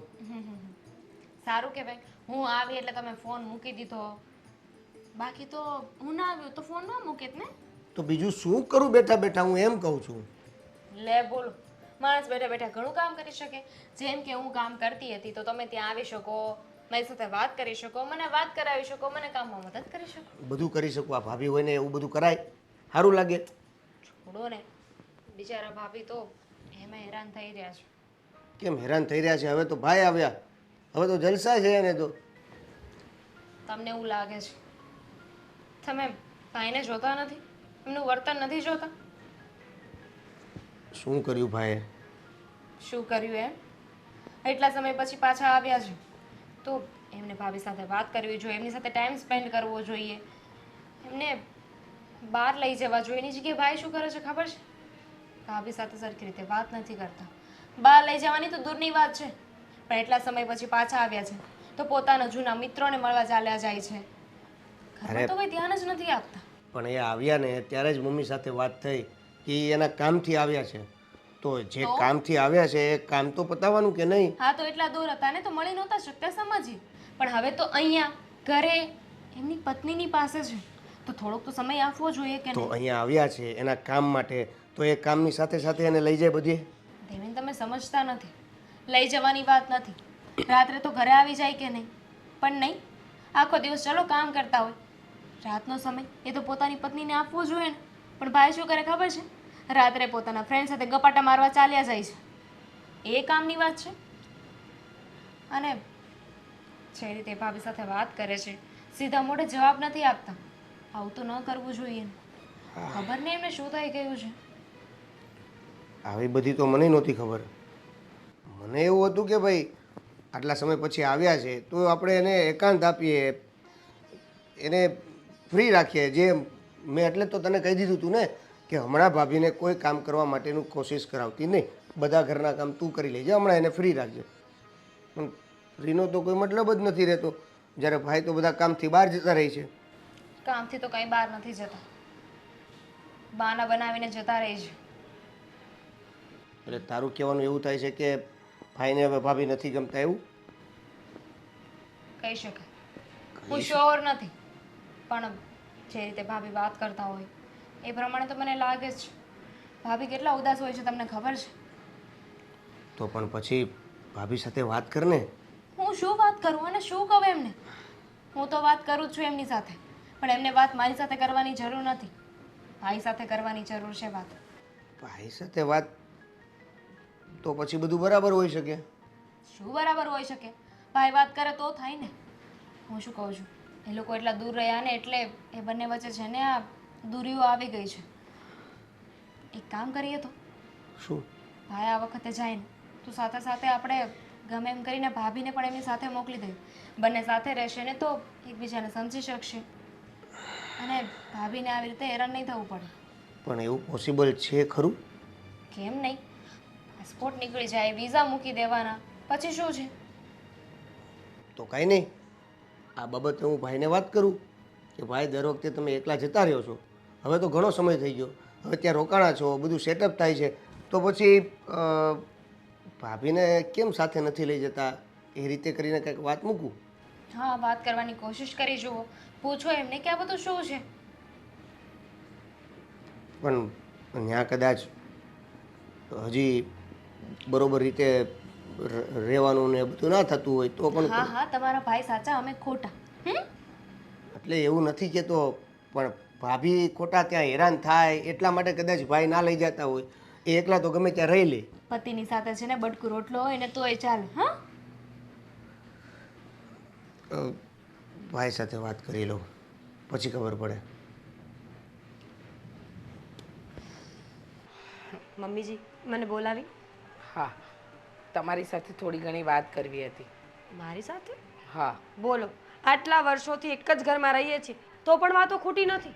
[SPEAKER 2] સારું કહેવાય, હું આવી એટલે તમે ફોન મૂકી દીધો. બાકી તો હું ના આવ્યો તો ફોન ન મૂકેત ને.
[SPEAKER 3] તો બીજું શું કરું બેઠા બેઠા, હું એમ કહું છું.
[SPEAKER 2] લે બોલો, માણસ બેઠા બેઠા ઘણું કામ કરી શકે. જેમ કે હું કામ કરતી હતી તો તમે ત્યાં આવી શકો, મારી સાથે વાત કરી શકો, મને વાત કરાવી શકો, મને કામમાં મદદ કરી શકો.
[SPEAKER 3] બધું કરી શકું. આ ભાભી હોય ને એવું બધું કરાય? સારું લાગે?
[SPEAKER 2] છોડો ને, બિચારા ભાભી તો એમાં હેરાન થઈ રહ્યા છે.
[SPEAKER 3] કેમ હેરાન થઈ રહ્યા છે? હવે તો ભાઈ આવ્યા, હવે તો જલસા છે એને તો.
[SPEAKER 2] તમને એવું લાગે છે? તમે ભાઈને જોતા નથી? એમનું વર્તન નથી જોતા?
[SPEAKER 3] શું કર્યું ભાઈએ?
[SPEAKER 2] શું કર્યું એમ? એટલા સમય પછી પાછા આવ્યા છે તો એમને ભાભી સાથે વાત કરવી જોઈએ, એમની સાથે ટાઈમ સ્પેન્ડ કરવો જોઈએ, એમને બહાર લઈ જવા જોઈએ. એની જગ્યાએ ભાઈ શું કરે છે ખબર છે? ભાભી સાથે સરખી રીતે વાત નથી કરતા. બહાર લઈ જવાની તો દૂરની વાત છે, પણ એટલા સમય પછી પાછા આવ્યા છે તો પોતાના જૂના મિત્રોને મળવા ચાલ્યા જાય છે. ઘરમાં તો કોઈ ધ્યાન જ નથી આપતા.
[SPEAKER 3] પણ એ આવ્યા ને ત્યારે જ મમ્મી સાથે વાત થઈ કે ઈ એના કામથી આવ્યા છે. તો જે કામથી આવ્યા છે એ કામ તો પતાવવાનું કે નહીં?
[SPEAKER 2] હા, તો એટલા દૂર હતા ને તો મળી નહોતા શકતા, સમજી. પણ હવે તો અહીંયા ઘરે એમની પત્નીની પાસે છે તો થોડોક તો સમય આપવો જોઈએ કે
[SPEAKER 3] તો
[SPEAKER 2] નહીં?
[SPEAKER 3] અહીંયા આવ્યા છે એના કામ માટે, તો એ કામની સાથે સાથે એને લઈ જાય બધે.
[SPEAKER 2] દેવેન, તમે સમજતા નથી. લઈ જવાની વાત નથી, રાત્રે તો ઘરે આવી જાય કે નહીં? પણ નહીં, આખો દિવસ ચલો કામ કરતા હોય, રાતનો સમય એ તો પોતાની પત્નીને આપવો જોઈએ ને. પણ ભાઈ શું કરે ખબર છે? રાત્રે પોતાના ફ્રેન્ડ સાથે ગપાટા મારવા ચાલ્યા જાય છે. એ કામની વાત છે? અને જે રીતે ભાભી સાથે વાત કરે છે, સીધા મોઢે જવાબ નથી આપતા. આવું તો ન કરવું જોઈએ ને. ખબર નહીં એમને શું થઈ ગયું છે.
[SPEAKER 3] આવી બધી તો મને નહોતી ખબર. મને એવું હતું કે ભાઈ આટલા સમય પછી આવ્યા છે તો આપણે એને એકાંત આપીએ, એને ફ્રી રાખીએ. જે મેં એટલે તો તને કહી દીધું તું ને કે હમણાં ભાભીને કોઈ કામ કરવા માટેનું કોશિશ કરાવતી નહીં, બધા ઘરના કામ તું કરી લેજે, હમણાં એને ફ્રી રાખજે. પણ ફ્રીનો તો કોઈ મતલબ જ નથી રહેતો જ્યારે ભાઈ તો બધા કામથી બહાર જતા રહે છે.
[SPEAKER 2] કામથી તો કંઈ બહાર નથી જતા, બહાના બનાવીને જતા રહે છે.
[SPEAKER 3] એટલે તારું કહેવાનું એવું થાય છે કે ભાઈને હવે ભાભી નથી ગમતા એવું?
[SPEAKER 2] કહી શકાય. હું શ્યોર નથી, પણ જે રીતે ભાભી વાત કરતા હોય એ પ્રમાણે તો મને લાગે જ છે. ભાભી કેટલા ઉદાસ હોય છે તમને ખબર છે?
[SPEAKER 3] તો પણ પછી ભાભી સાથે વાત કર ને.
[SPEAKER 2] હું શું વાત કરું અને શું કહું એમને? હું તો વાત કરું જ છું એમની સાથે, પણ એમને વાત મારી સાથે કરવાની જરૂર નથી, ભાઈ સાથે કરવાની જરૂર છે વાત.
[SPEAKER 3] ભાઈ સાથે વાત તો પછી બધું બરાબર હોઈ શકે.
[SPEAKER 2] શું બરાબર હોઈ શકે? ભાઈ વાત કરે તો થાય ને. હું શું કહું છું, એ લોકો એટલા દૂર રહ્યા ને એટલે એ બંને વચ્ચે છે ને આ દૂરીઓ આવી ગઈ છે. એક કામ કરીએ તો?
[SPEAKER 3] શું?
[SPEAKER 2] ભાઈ આ વખતે જાય ને તો સાથે સાથે આપણે ગમે એમ કરીને ભાભીને પણ એમની સાથે મોકલી દઈએ. બંને સાથે રહેશે ને તો એકબીજાને સમજી શકશે અને ભાભીને આવી રીતે હેરાન નહીં થવું પડે.
[SPEAKER 3] પણ એવું પોસિબલ છે ખરું?
[SPEAKER 2] કેમ નહીં? પાસપોર્ટ નીકળી જાય, વિઝા મૂકી દેવાના, પછી શું છે?
[SPEAKER 3] તો કાંઈ નહીં, આ બાબતે હું ભાઈને વાત કરું કે ભાઈ દર વખતે તમે એકલા જતા રહ્યો છો, હવે તો ઘણો સમય થઈ ગયો, હવે ત્યાં રોકાણા છો, બધું સેટઅપ થાય છે, તો પછી ભાભીને કેમ સાથે નથી લઈ જતા? એ રીતે કરીને કંઈક વાત મૂકું.
[SPEAKER 2] હા, વાત કરવાની કોશિશ કરી જુઓ, પૂછો એમને કે આ બધું શું છે.
[SPEAKER 3] પણ ત્યાં કદાચ હજી બરોબર રીતે રહેવાનું ને એ બધું ના થતું હોય તો પણ
[SPEAKER 2] હા હા તમારા ભાઈ સાચા અમે ખોટા
[SPEAKER 3] એટલે એવું નથી કહેતો પણ ભાભી ખોટા ત્યાં હેરાન થાય એટલા માટે કદાચ ભાઈ ના લઈ જતા હોય એ એકલા તો ગમે ત્યાં રહી લે.
[SPEAKER 2] પતિની સાથે છે ને બટકું રોટલો હોય ને તોય ચાલે. હા
[SPEAKER 3] ભાઈ સાથે વાત કરી લઉં પછી ખબર પડે.
[SPEAKER 1] મમ્મીજી મને બોલાવી?
[SPEAKER 5] હા, તમારી સાથે થોડી ઘણી વાત કરવી હતી.
[SPEAKER 1] મારી સાથે?
[SPEAKER 5] હા,
[SPEAKER 1] બોલો. આટલા વર્ષોથી એક જ ઘરમાં રહીએ છીએ તો પણ વાતો ખૂટી નથી.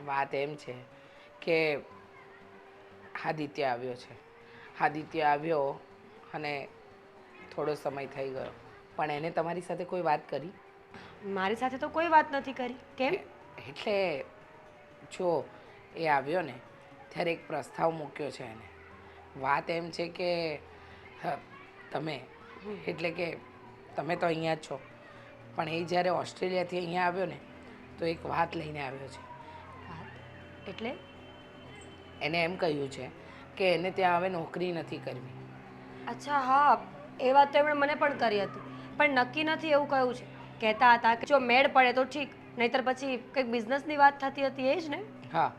[SPEAKER 5] વાત એમ છે કે આદિત્ય આવ્યો છે. આદિત્ય આવ્યો અને થોડો સમય થઈ ગયો, પણ એને તમારી સાથે કોઈ વાત કરી?
[SPEAKER 1] મારી સાથે તો કોઈ વાત નથી કરી. કેમ?
[SPEAKER 5] એટલે જો એ આવ્યો ને ત્યારે એક પ્રસ્તાવ મૂક્યો છે એને. વાત એમ છે કે તમે એટલે કે તમે તો અહીંયા જ છો, પણ એ જ્યારે ઓસ્ટ્રેલિયાથી અહીંયા આવ્યો ને તો એક વાત લઈને આવ્યો છે.
[SPEAKER 1] વાત એટલે?
[SPEAKER 5] એને એમ કહ્યું છે કે એને ત્યાં હવે નોકરી નથી કરવી.
[SPEAKER 1] અચ્છા હા, એ વાત તો એમણે મને પણ કરી હતી, પણ નક્કી નથી એવું કહ્યું છે. કહેતા હતા કે જો મેળ પડે તો ઠીક, નહીતર પછી કંઈક બિઝનેસની વાત થતી હતી એ જ ને?
[SPEAKER 5] હા,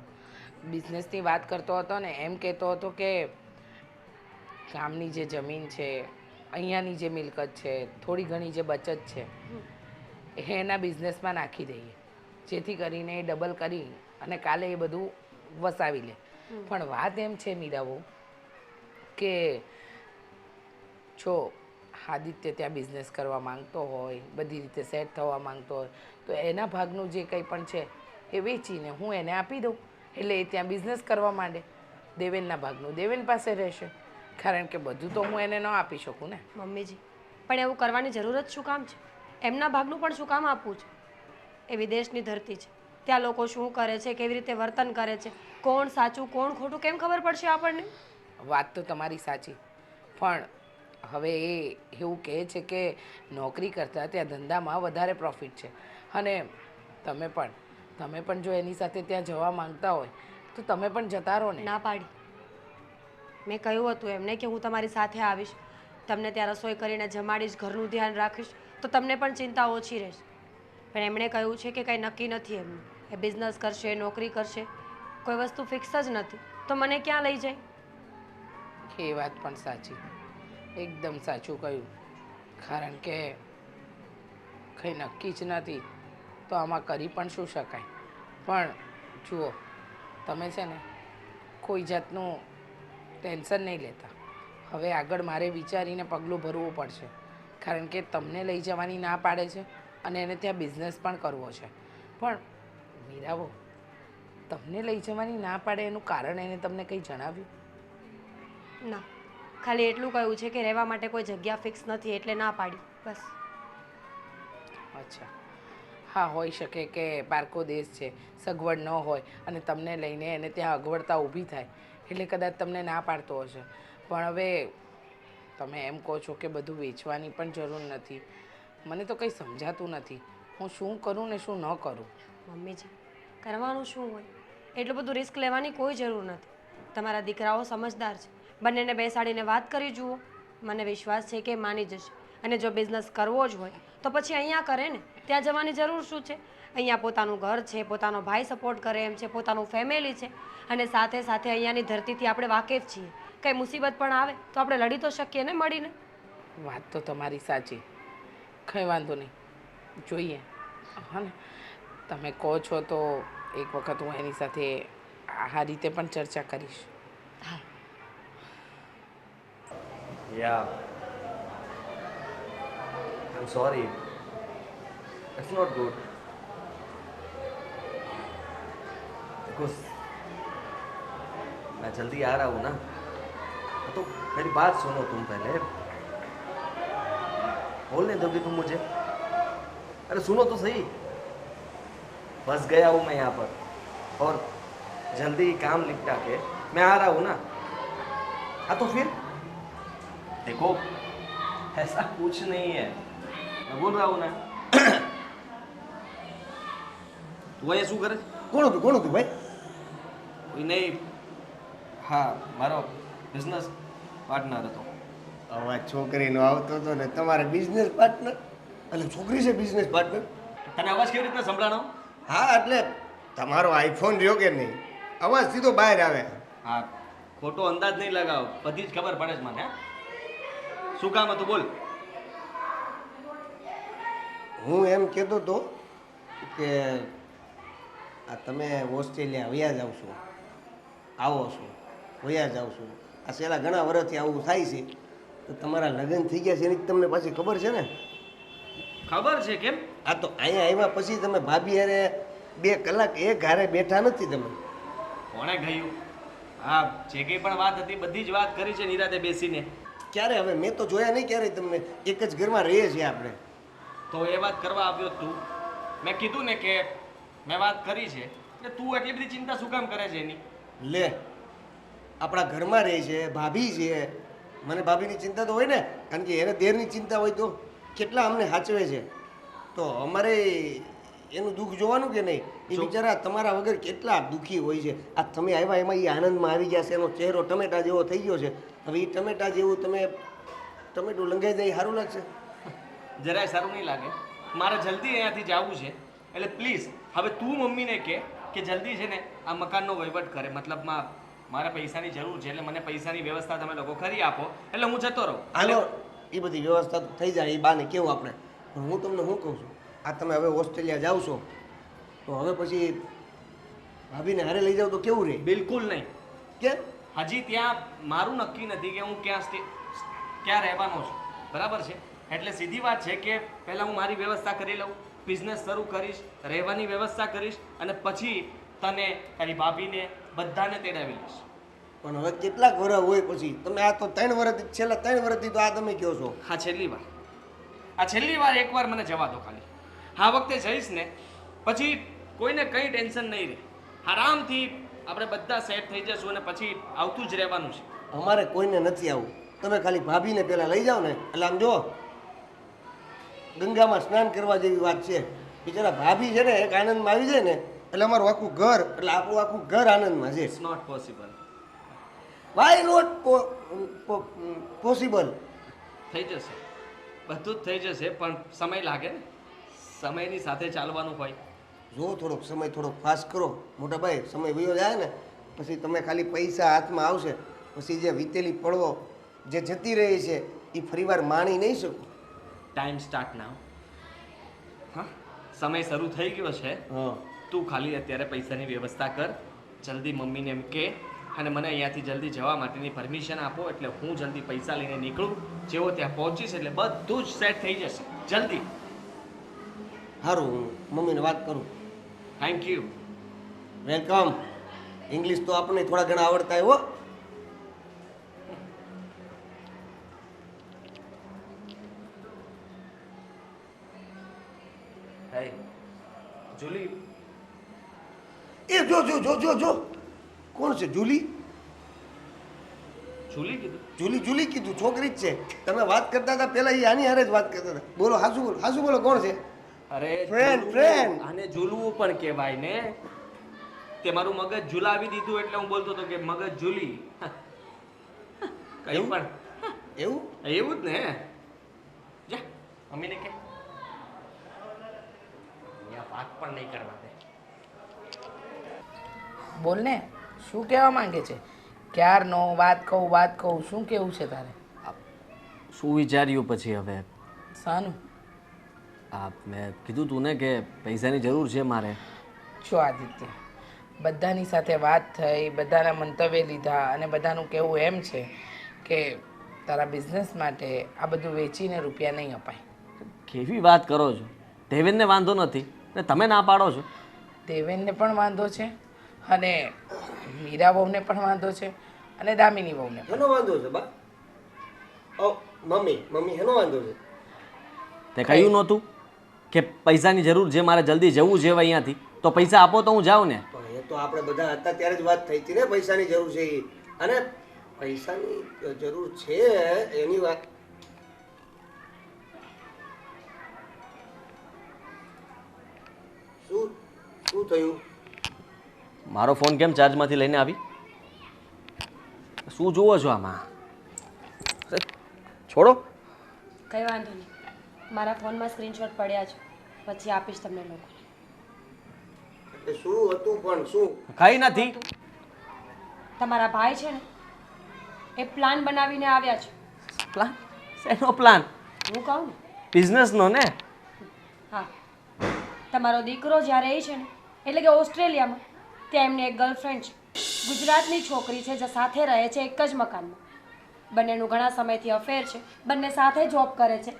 [SPEAKER 5] બિઝનેસની વાત કરતો હતો ને એમ કહેતો હતો કે ગામની જે જમીન છે, અહીંયાની જે મિલકત છે, થોડી ઘણી જે બચત છે એ એના બિઝનેસમાં નાખી દઈએ, જેથી કરીને એ ડબલ કરી અને કાલે એ બધું વસાવી લે. પણ વાત એમ છે મીરાબો કે જો આદિત્ય ત્યાં બિઝનેસ કરવા માંગતો હોય, બધી રીતે સેટ થવા માંગતો હોય તો એના ભાગનું જે કંઈ પણ છે એ વેચીને હું એને આપી દઉં, એટલે એ ત્યાં બિઝનેસ કરવા માંડે. દેવેનના ભાગનું દેવેન પાસે રહેશે, કારણ કે બધું તો હું એને ન આપી શકું ને.
[SPEAKER 1] મમ્મીજી પણ એવું કરવાની જરૂર જ શું કામ છે? એમના ભાગનું પણ શું કામ આપવું છે? એ વિદેશની ધરતી છે, ત્યાં લોકો શું કરે છે, કેવી રીતે વર્તન કરે છે, કોણ સાચું કોણ ખોટું કેમ ખબર પડશે આપણને?
[SPEAKER 5] વાત તો તમારી સાચી, પણ હવે એ એવું કહે છે કે નોકરી કરતાં ત્યાં ધંધામાં વધારે પ્રોફિટ છે. અને તમે પણ જો એની સાથે ત્યાં જવા માંગતા હોય તો તમે પણ જતા રહો ને.
[SPEAKER 1] ના પાડી. મેં કહ્યું હતું એમને કે હું તમારી સાથે આવીશ, તમને ત્યાં રસોઈ કરીને જમાડીશ, ઘરનું ધ્યાન રાખીશ, તો તમને પણ ચિંતા ઓછી રહેશે. પણ એમણે કહ્યું છે કે કંઈ નક્કી નથી એમનું. એ બિઝનેસ કરશે, નોકરી કરશે, કોઈ વસ્તુ ફિક્સ જ નથી. તો મને ક્યાં લઈ જાય?
[SPEAKER 5] એ વાત પણ સાચી, એકદમ સાચું કહ્યું. કારણ કે કંઈ નક્કી જ નથી તો આમાં કરી પણ શું શકાય. પણ જુઓ, તમે છે ને કોઈ જાતનું ટેન્શન નહીં લેતા. હવે આગળ મારે વિચારીને પગલું ભરવું પડશે, કારણ કે તમને લઈ જવાની ના પાડે છે અને એને ત્યાં બિઝનેસ પણ કરવો છે. પણ મીરાબો, તમને લઈ જવાની ના પાડે એનું કારણ એને તમને કંઈ જણાવ્યું?
[SPEAKER 1] ના, ખાલી એટલું કહ્યું છે કે રહેવા માટે કોઈ જગ્યા ફિક્સ નથી એટલે ના પાડી, બસ.
[SPEAKER 5] અચ્છા, હા, હોઈ શકે કે પારકો દેશ છે, સગવડ ન હોય અને તમને લઈને એને ત્યાં અગવડતા ઊભી થાય એટલે કદાચ તમને ના પાડતો હશે. પણ હવે તમે એમ કહો છો કે બધું વેચવાની પણ જરૂર નથી, મને તો કંઈ સમજાતું નથી હું શું કરું ને શું ન કરું.
[SPEAKER 1] મમ્મીજી, કરવાનું શું હોય? એટલું બધું રિસ્ક લેવાની કોઈ જરૂર નથી. તમારા દીકરાઓ સમજદાર છે, બંનેને બેસાડીને વાત કરી જુઓ. મને વિશ્વાસ છે કે માની જશે. અને જો બિઝનેસ કરવો જ હોય તો પછી અહીંયા કરે ને, ત્યાં જવાની જરૂર શું છે? અહીંયા પોતાનું ઘર છે, પોતાનો ભાઈ સપોર્ટ કરે એમ છે, પોતાનું ફેમિલી છે, અને સાથે સાથે અહીંયાની ધરતીથી આપણે વાકેફ છીએ. કંઈ મુસીબત પણ આવે તો આપણે લડી તો શકીએ ને મળીને.
[SPEAKER 5] વાત તો તમારી સાચી, કંઈ વાંધો નહીં, જોઈએ. હા ને, તમે કહો છો તો એક વખત હું એની સાથે આ રીતે પણ ચર્ચા કરીશ.
[SPEAKER 1] હા.
[SPEAKER 4] Yeah. I'm sorry. It's not good. Because मैं जल्दी आ रहा हूँ ना, तो मेरी बात सुनो तुम पहले. बोलने दोगे तुम मुझे? अरे सुनो तो सही. फंस गया हूँ मैं यहाँ पर और जल्दी काम निपटा के मैं आ रहा हूँ ना. हाँ तो फिर देखो, ऐसा कुछ नहीं है, मैं बोल रहा हूँ ना. તું અહીંયા શું કરે?
[SPEAKER 3] કોણ હતું ભાઈ?
[SPEAKER 4] કોઈ નહીં, હા મારો બિઝનેસ પાર્ટનર હતો.
[SPEAKER 3] અવાજ છોકરીનો આવતો હતો ને તમારે બિઝનેસ પાર્ટનર એટલે છોકરી છે બિઝનેસ પાર્ટનર.
[SPEAKER 4] તને અવાજ કેવી રીતના સંભળાણો?
[SPEAKER 3] હા એટલે તમારો આઈફોન રહ્યો કે નહીં અવાજ સીધો બહાર આવે.
[SPEAKER 4] હા, ખોટો અંદાજ નહીં લગાવ, બધી જ ખબર પડે છે મને. હા? શું કામ હતું બોલ?
[SPEAKER 3] હું એમ કહેતો હતો કે આ તમે ઓસ્ટ્રેલિયા વયા જાવ છો, આવો છો, વયા જાવ છો, આ છેલ્લા ઘણા વર્ષથી આવું થાય છે, તો તમારા લગ્ન થઈ ગયા છે એની તમને પાછી ખબર છે ને?
[SPEAKER 4] ખબર છે. કેમ?
[SPEAKER 3] આ તો અહીંયા આવ્યા પછી તમે ભાભી હારે 2 કલાક એક હારે બેઠા નથી તમે.
[SPEAKER 4] કોણે ગયું? હા, જે કંઈ પણ વાત હતી બધી જ વાત કરી છે નિરાતે બેસીને.
[SPEAKER 3] ક્યારે? હવે મેં તો જોયા નહીં ક્યારે તમને. એક જ ઘરમાં રહીએ છીએ આપણે.
[SPEAKER 4] તો એ વાત કરવા આવ્યો તું. મેં કીધું ને કે મેં વાત કરી છે એટલે તું એટલી બધી ચિંતા શું કામ કરે છે એની?
[SPEAKER 3] લે, આપણા ઘરમાં રહે છે, ભાભી છે, મને ભાભીની ચિંતા તો હોય ને, કારણ કે એને દેરની ચિંતા હોય તો કેટલા અમને સાચવે છે, તો અમારે એનું દુઃખ જોવાનું કે નહીં? એ બિચારા તમારા વગર કેટલા દુઃખી હોય છે. આ તમે આવ્યા એમાં એ આનંદમાં આવી ગયા છે, એનો ચહેરો ટમેટા જેવો થઈ ગયો છે. હવે એ ટમેટા જેવું તમે ટમેટું લંગાઈ દઈ સારું લાગશે?
[SPEAKER 4] જરાય સારું નહીં લાગે. મારે જલ્દી અહીંયાથી જવું છે એટલે પ્લીઝ હવે તું મમ્મીને કહે કે જલ્દી છે ને આ મકાનનો વહીવટ કરે. મતલબમાં મારે પૈસાની જરૂર છે એટલે મને પૈસાની વ્યવસ્થા તમે લોકો કરી આપો એટલે હું જતો રહું.
[SPEAKER 3] હાલો, એ બધી વ્યવસ્થા તો થઈ જાય, એ બાને કેવું આપણે. પણ હું તમને શું કહું છું, આ તમે હવે ઓસ્ટ્રેલિયા જાઓ છો તો હવે પછી ભાભીને હારે લઈ જાઓ તો કેવું રહે?
[SPEAKER 4] બિલકુલ નહીં.
[SPEAKER 3] કેમ?
[SPEAKER 4] હજી ત્યાં મારું નક્કી નથી કે હું ક્યાં રહેવાનો છું. બરાબર છે? એટલે સીધી વાત છે કે પહેલાં હું મારી વ્યવસ્થા કરી લઉં, બિઝનેસ શરૂ કરીશ, રહેવાની વ્યવસ્થા કરીશ અને પછી તને તારી ભાભીને બધાને તેડાવી લઈશ.
[SPEAKER 3] પણ હવે કેટલાક વર્ષ હોય પછી? તમે આ તો 3 વર્ષથી, છેલ્લા 3 વર્ષથી તો આ તમે કહો છો.
[SPEAKER 4] આ છેલ્લી વાર એકવાર મને જવા દો ખાલી. આ વખતે જઈશ ને પછી કોઈને કંઈ ટેન્શન નહીં રહે. આરામથી આપણે બધા સેટ થઈ જશું અને પછી આવતું જ રહેવાનું છે.
[SPEAKER 3] અમારે કોઈને નથી આવું. તમે ખાલી ભાભીને પહેલાં લઈ જાઓ ને એટલે આમ જો ગંગામાં સ્નાન કરવા જેવી વાત છે. બિચારા ભાભી છે ને એક આનંદમાં આવી જાય ને એટલે અમારું આખું ઘર, એટલે આપણું આખું ઘર આનંદમાં છે.
[SPEAKER 4] It's not possible.
[SPEAKER 3] Why not possible?
[SPEAKER 4] થઈ જશે, બધું જ થઈ જશે, પણ સમય લાગે ને. સમયની સાથે ચાલવાનું હોય.
[SPEAKER 3] જો થોડોક સમય થોડોક ફાસ્ટ કરો મોટા ભાઈ. સમય વયો જાય ને પછી તમે ખાલી પૈસા હાથમાં આવશે પછી જે વીતેલી પળવો જે જતી રહી છે એ ફરીવાર માણી નહીં શકો.
[SPEAKER 4] Time start now. હા, સમય શરૂ થઈ ગયો છે.
[SPEAKER 3] હા,
[SPEAKER 4] તું ખાલી અત્યારે પૈસાની વ્યવસ્થા કર, જલ્દી મમ્મીને એમ કે અને મને અહીંયાથી જલ્દી જવા માટેની પરમિશન આપો એટલે હું જલ્દી પૈસા લઈને નીકળું. જેવો ત્યાં પહોંચીશ એટલે બધું જ સેટ થઈ જશે. જલ્દી.
[SPEAKER 3] સારું, હું મમ્મીને વાત કરું.
[SPEAKER 4] Thank you.
[SPEAKER 3] વેલકમ. ઇંગ્લિશ તો આપણને થોડા ઘણા આવડતા હોય હો.
[SPEAKER 4] હે જુલી,
[SPEAKER 3] એ જો જો જો જો જો કોણ છે? જુલી?
[SPEAKER 4] જુલી કીધું?
[SPEAKER 3] જુલી જુલી કીધું, છોકરી જ છે. તમે વાત કરતા હતા પહેલા એ આની હારે જ વાત કરતા હતા. બોલો, હાસુ બોલો, કોણ છે?
[SPEAKER 4] અરે
[SPEAKER 3] Friend,
[SPEAKER 4] ઝૂલવું.
[SPEAKER 3] friend.
[SPEAKER 4] આને ઝૂલવું પણ કહેવાય ને. તે મારું મગજ ઝુલાવી દીધું એટલે હું બોલતો હતો કે મગજ ઝૂલી. કઈ
[SPEAKER 3] એવું?
[SPEAKER 4] પણ
[SPEAKER 3] એવું?
[SPEAKER 4] એવું જ ને. જા મમ્મીને કે અહીંયા વાત પણ નહીં કરવા દે.
[SPEAKER 5] બોલ ને, શું કહેવા માંગે છે? ક્યારનો વાત કહું, શું કેવું છે તારે?
[SPEAKER 4] શું વિચાર્યું પછી હવે?
[SPEAKER 5] શાનું?
[SPEAKER 4] આ મેં કીધું તું ને કે પૈસાની જરૂર છે મારે.
[SPEAKER 5] જો આદિત્ય, બધાની સાથે વાત થઈ, બધાના મંતવ્ય લીધા અને બધાનું કહેવું એમ છે કે તારા બિઝનેસ માટે આ બધું વેચીને રૂપિયા નહીં અપાય.
[SPEAKER 4] કેવી વાત કરો છો? દેવેનને વાંધો નથી ને તમે ના પાડો છો?
[SPEAKER 5] દેવેનને પણ વાંધો છે અને મીરા વહુને પણ વાંધો છે અને દામિની વહુને પણ.
[SPEAKER 3] હેનો વાંધો છે બા? ઓ મમ્મી હેનો વાંધો છે?
[SPEAKER 4] તે કહ્યું નહોતું કે પૈસાની જરૂર છે મારે, જલ્દી જવું છે હવે અહીંયાથી, તો પૈસા આપો તો હું જાઉં ને.
[SPEAKER 3] પણ એ તો આપણે બધા હતા ત્યારે જ વાત થઈ હતી ને પૈસાની જરૂર છે એ. અને પૈસાની જરૂર છે એની વાત. શું થયું?
[SPEAKER 4] મારો ફોન કેમ ચાર્જમાંથી લઈને આવી? શું જુઓ છો આમાં? છોડો.
[SPEAKER 1] કંઈ વાંધો નહીં, મારા ફોનમાં સ્ક્રીનશોટ પડ્યા છે, પછી આપીશ તમને લોકોને.
[SPEAKER 3] એટલે શું હતું પણ શું?
[SPEAKER 4] કંઈ નથી.
[SPEAKER 1] તમારા ભાઈ છે ને એ પ્લાન બનાવીને આવ્યા છે.
[SPEAKER 4] પ્લાન? શેનો પ્લાન?
[SPEAKER 1] હું કહું ને,
[SPEAKER 4] બિઝનેસનો ને?
[SPEAKER 1] હા, તમારો દીકરો જ્યારે એ છે ને એટલે કે ઓસ્ટ્રેલિયામાં, ત્યાં એમની એક ગર્લફ્રેન્ડ છે, ગુજરાતની છોકરી છે, જે સાથે રહે છે એક જ મકાનમાં. બંનેનું ઘણા સમયથી અફેર છે, બંને સાથે જોબ કરે છે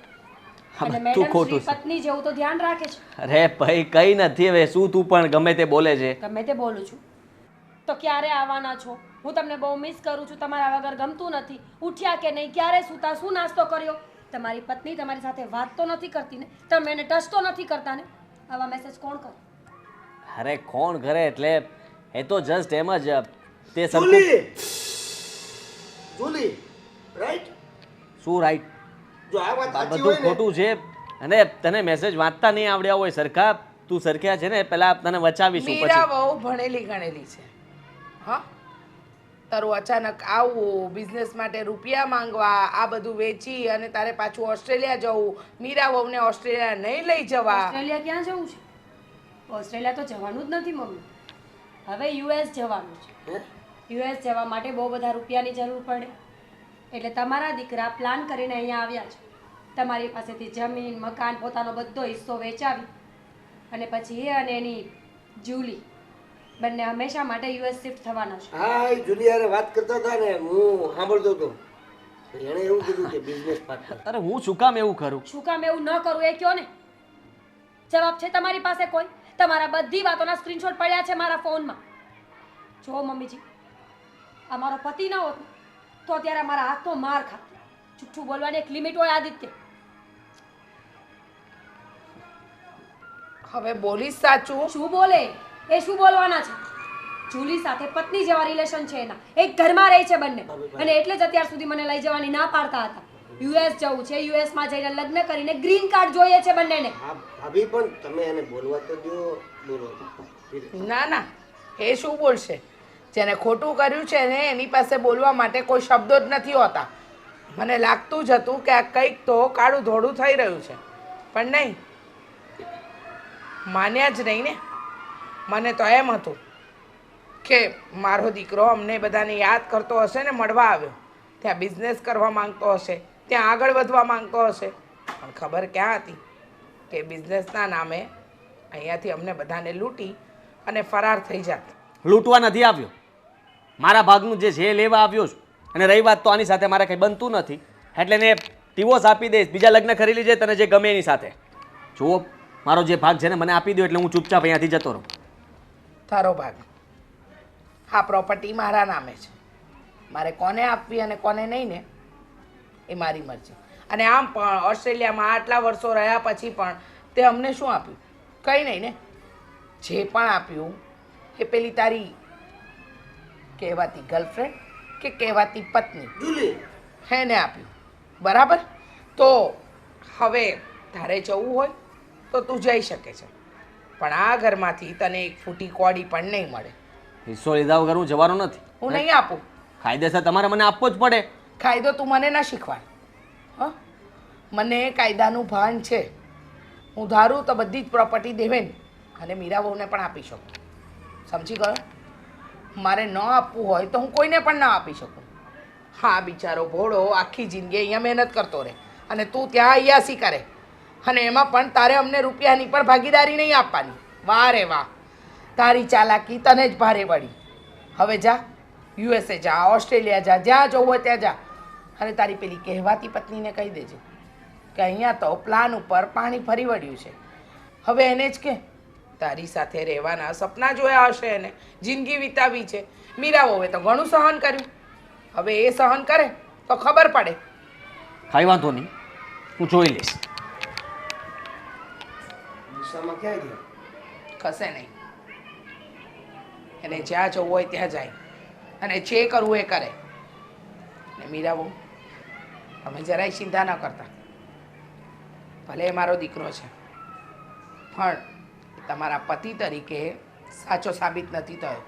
[SPEAKER 1] અને
[SPEAKER 4] તું
[SPEAKER 1] મેડમ
[SPEAKER 4] ખોટું
[SPEAKER 1] શ્રી પત્ની જેવું તો ધ્યાન રાખે છે.
[SPEAKER 4] અરે ભાઈ કંઈ નથી. હવે શું તું પણ ગમે તે બોલે છે?
[SPEAKER 1] ગમે તે બોલું છું તો ક્યારે આવવાના છો? હું તમને બહુ મિસ કરું છું, તમારા વગર ગમતું નથી. ઉઠ્યા કે નહીં, ક્યારે સૂતા, શું નાસ્તો કર્યો? તમારી પત્ની તમારી સાથે વાત તો નથી કરતી ને, તમે એને ટચ તો નથી કરતા ને. આવા મેસેજ કોણ કરે?
[SPEAKER 4] અરે કોણ કરે એટલે એ તો જસ્ટ એમ જ તે
[SPEAKER 3] જુલી જુલી રાઈટ?
[SPEAKER 4] શું રાઈટ?
[SPEAKER 3] જો આ વાત સાચી
[SPEAKER 4] બધું
[SPEAKER 3] હોય ને,
[SPEAKER 4] ખોટું છે. અને તને મેસેજ વાંચતા નહીં આવડ્યા હોય સરખા, તું સરખ્યા છે ને પેલા તને વચાવીશું
[SPEAKER 5] મીરા
[SPEAKER 4] પછી.
[SPEAKER 5] બહુ ભણેલી ગણેલી છે. હા, તારું અચાનક આવવું, બિઝનેસ માટે રૂપિયા માંગવા, આ બધું વેચી અને તારે પાછું ઓસ્ટ્રેલિયા જવું, મીરા વહુને ઓસ્ટ્રેલિયા નહીં લઈ જવા.
[SPEAKER 1] ઓસ્ટ્રેલિયા ક્યાં જવું છે? ઓસ્ટ્રેલિયા તો જવાનું જ નથી મમ્મી, હવે યુએસ જવાનું છે. યુએસ જવા માટે બહુ બધા રૂપિયાની જરૂર પડે, એટલે તમારા દીકરા પ્લાન કરીને અહીંયા આવ્યા છે. તમારી પાસેથી જમીન, મકાન, પોતાનો બધો હિસ્સો વેચાવી અને પછી એ અને એની જુલી બંને હંમેશા માટે યુએસ શિફ્ટ થવાના છે.
[SPEAKER 3] હા એ જુલી યારે વાત કરતા હતા ને, હું સાંભળતો હતો. એણે એવું કીધું કે બિઝનેસ પાર્ટનર.
[SPEAKER 4] અરે હું શું કામ એવું કરું?
[SPEAKER 1] શું કામ એવું ન કરું એ કયો ને. જવાબ છે તમારી પાસે કોઈ? તમારા બધી વાતોના સ્ક્રીનશોટ પડ્યા છે મારા ફોનમાં. જો મમ્મીજી, આ મારો પતિ ન હોત તો અત્યારે મારા હાથનો માર ખાત. જુઠ્ઠું બોલવાની એક લિમિટ હોય આદિત્ય.
[SPEAKER 5] હવે બોલીશ સાચું.
[SPEAKER 1] શું બોલે એ? શું બોલવાના છે? જુલી સાથે પત્ની જેવા રિલેશન છે એના, એક ઘરમાં રહે છે બંને, અને એટલે જ અત્યાર સુધી મને લઈ જવાની ના પાડતા હતા. યુએસ જવું છે, યુએસમાં જઈને લગ્ન કરીને ગ્રીન કાર્ડ જોઈએ છે બંનેને.
[SPEAKER 3] હા ભાભી પણ તમે એને બોલવા તો દો. બોલો.
[SPEAKER 5] ના ના, એ શું બોલશે? જેને ખોટું કર્યું છે ને એની પાસે બોલવા માટે કોઈ શબ્દો જ નથી હોતા. મને લાગતું જ હતું કે આ કંઈક તો કાળું ધોળું થઈ રહ્યું છે, પણ નહીં, માન્યા જ નહીં ને. મને તો એમ હતું કે મારો દીકરો અમને બધાને યાદ કરતો હશે ને મળવા આવ્યો, ત્યાં બિઝનેસ કરવા માંગતો હશે, ત્યાં આગળ વધવા માંગતો હશે, પણ ખબર ક્યાં હતી કે બિઝનેસના નામે અહીંયાથી અમને બધાને લૂંટી અને ફરાર થઈ જાત.
[SPEAKER 4] લૂંટવા નથી આવ્યો, મારા ભાગનું જે છે એ લેવા આવ્યો છું. અને રહી વાત તો આની સાથે મારે કંઈ બનતું નથી, એટલે ને ડિવોર્સ આપી દઈશ, બીજા લગ્ન કરી લીજે તને જે ગમે એની સાથે. જુઓ, મારો જે ભાગ છે ને મને આપી દો એટલે હું ચૂપચાપ અહીંયાથી જતો રહું.
[SPEAKER 5] તારો ભાગ? આ પ્રોપર્ટી મારા નામે છે, મારે કોને આપવી અને કોને નહીં ને એ મારી મરજી. અને આમ પણ ઓસ્ટ્રેલિયામાં આટલા વર્ષો રહ્યા પછી પણ તે અમને શું આપ્યું? કંઈ નહીં ને. જે પણ આપ્યું એ પેલી તારી કહેવાતી ગર્લફ્રેન્ડ કે કહેવાતી પત્ની
[SPEAKER 3] જુલી
[SPEAKER 5] એને આપ્યું, બરાબર? તો હવે તારે જવું હોય તો તું જઈ શકે છે, પણ આ ઘરમાંથી તને એક ફૂટી કોડી પણ નહીં મળે.
[SPEAKER 4] હિસ્સો લીધા વગર હું જવાનો નથી.
[SPEAKER 5] હું નહીં આપું.
[SPEAKER 4] કાયદેસર તમારે મને આપવો જ પડે.
[SPEAKER 5] કાયદો તું મને ના શીખવાડ. હ, મને કાયદાનું ભાન છે. હું ધારું તો બધી જ પ્રોપર્ટી દેવેન અને મીરા બહુને પણ આપી શકું. સમજી ગયો? મારે ન આપવું હોય તો હું કોઈને પણ ના આપી શકું. હા, બિચારો ભોળો આખી જિંદગી અહીંયા મહેનત કરતો રહે અને તું ત્યાં અયાસી કરે, અને એમાં પણ તારે અમને રૂપિયાની પણ ભાગીદારી નહીં આપવાની. વાહ રે વાહ, તારી ચાલાકી તને જ ભારે પડી. હવે જા, યુએસએ જા, ઓસ્ટ્રેલિયા જા, જ્યાં જવું હોય ત્યાં જા, અને તારી પેલી કહેવાતી પત્નીને કહી દેજે કે અહીંયા તો પ્લાન ઉપર પાણી ફરી વળ્યું છે. હવે એને જ કે તારી સાથે રહેવાના સપના જોયા હશે એને, જિંદગી વિતાવી છે. મીરા વહુએ તો ઘણું સહન કર્યું, હવે એ સહન કરે તો ખબર પડે.
[SPEAKER 4] કાંઈ વાંધો નહીં, હું જોઈ લઈશ.
[SPEAKER 3] દિશામાં ક્યાં ગયા?
[SPEAKER 5] કશે નહીં. એને જ્યાં જવું હોય ત્યાં જાય અને જે કરવું એ કરે. ને મીરા બહુ, તમે જરાય ચિંતા ન કરતા. ભલે એ મારો દીકરો છે, પણ તમારા પતિ તરીકે સાચો સાબિત નથી થયો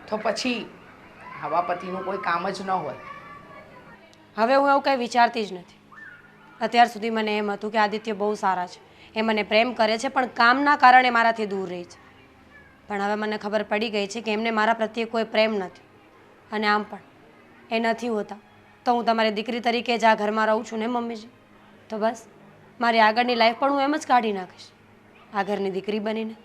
[SPEAKER 5] તો પછી આવા પતિનું કોઈ કામ જ ન હોય.
[SPEAKER 1] હવે હું એવું કંઈ વિચારતી જ નથી. અત્યાર સુધી મને એમ હતું કે આદિત્ય બહુ સારા છે, એ મને પ્રેમ કરે છે, પણ કામના કારણે મારાથી દૂર રહે છે. પણ હવે મને ખબર પડી ગઈ છે કે એમને મારા પ્રત્યે કોઈ પ્રેમ નથી. અને આમ પણ એ નથી હોતા તો હું તમારી દીકરી તરીકે જ આ ઘરમાં રહું છું ને મમ્મીજી. તો બસ મારી આગળની લાઈફ પણ હું એમ જ કાઢી નાખીશ આ ઘરની દીકરી બનીને.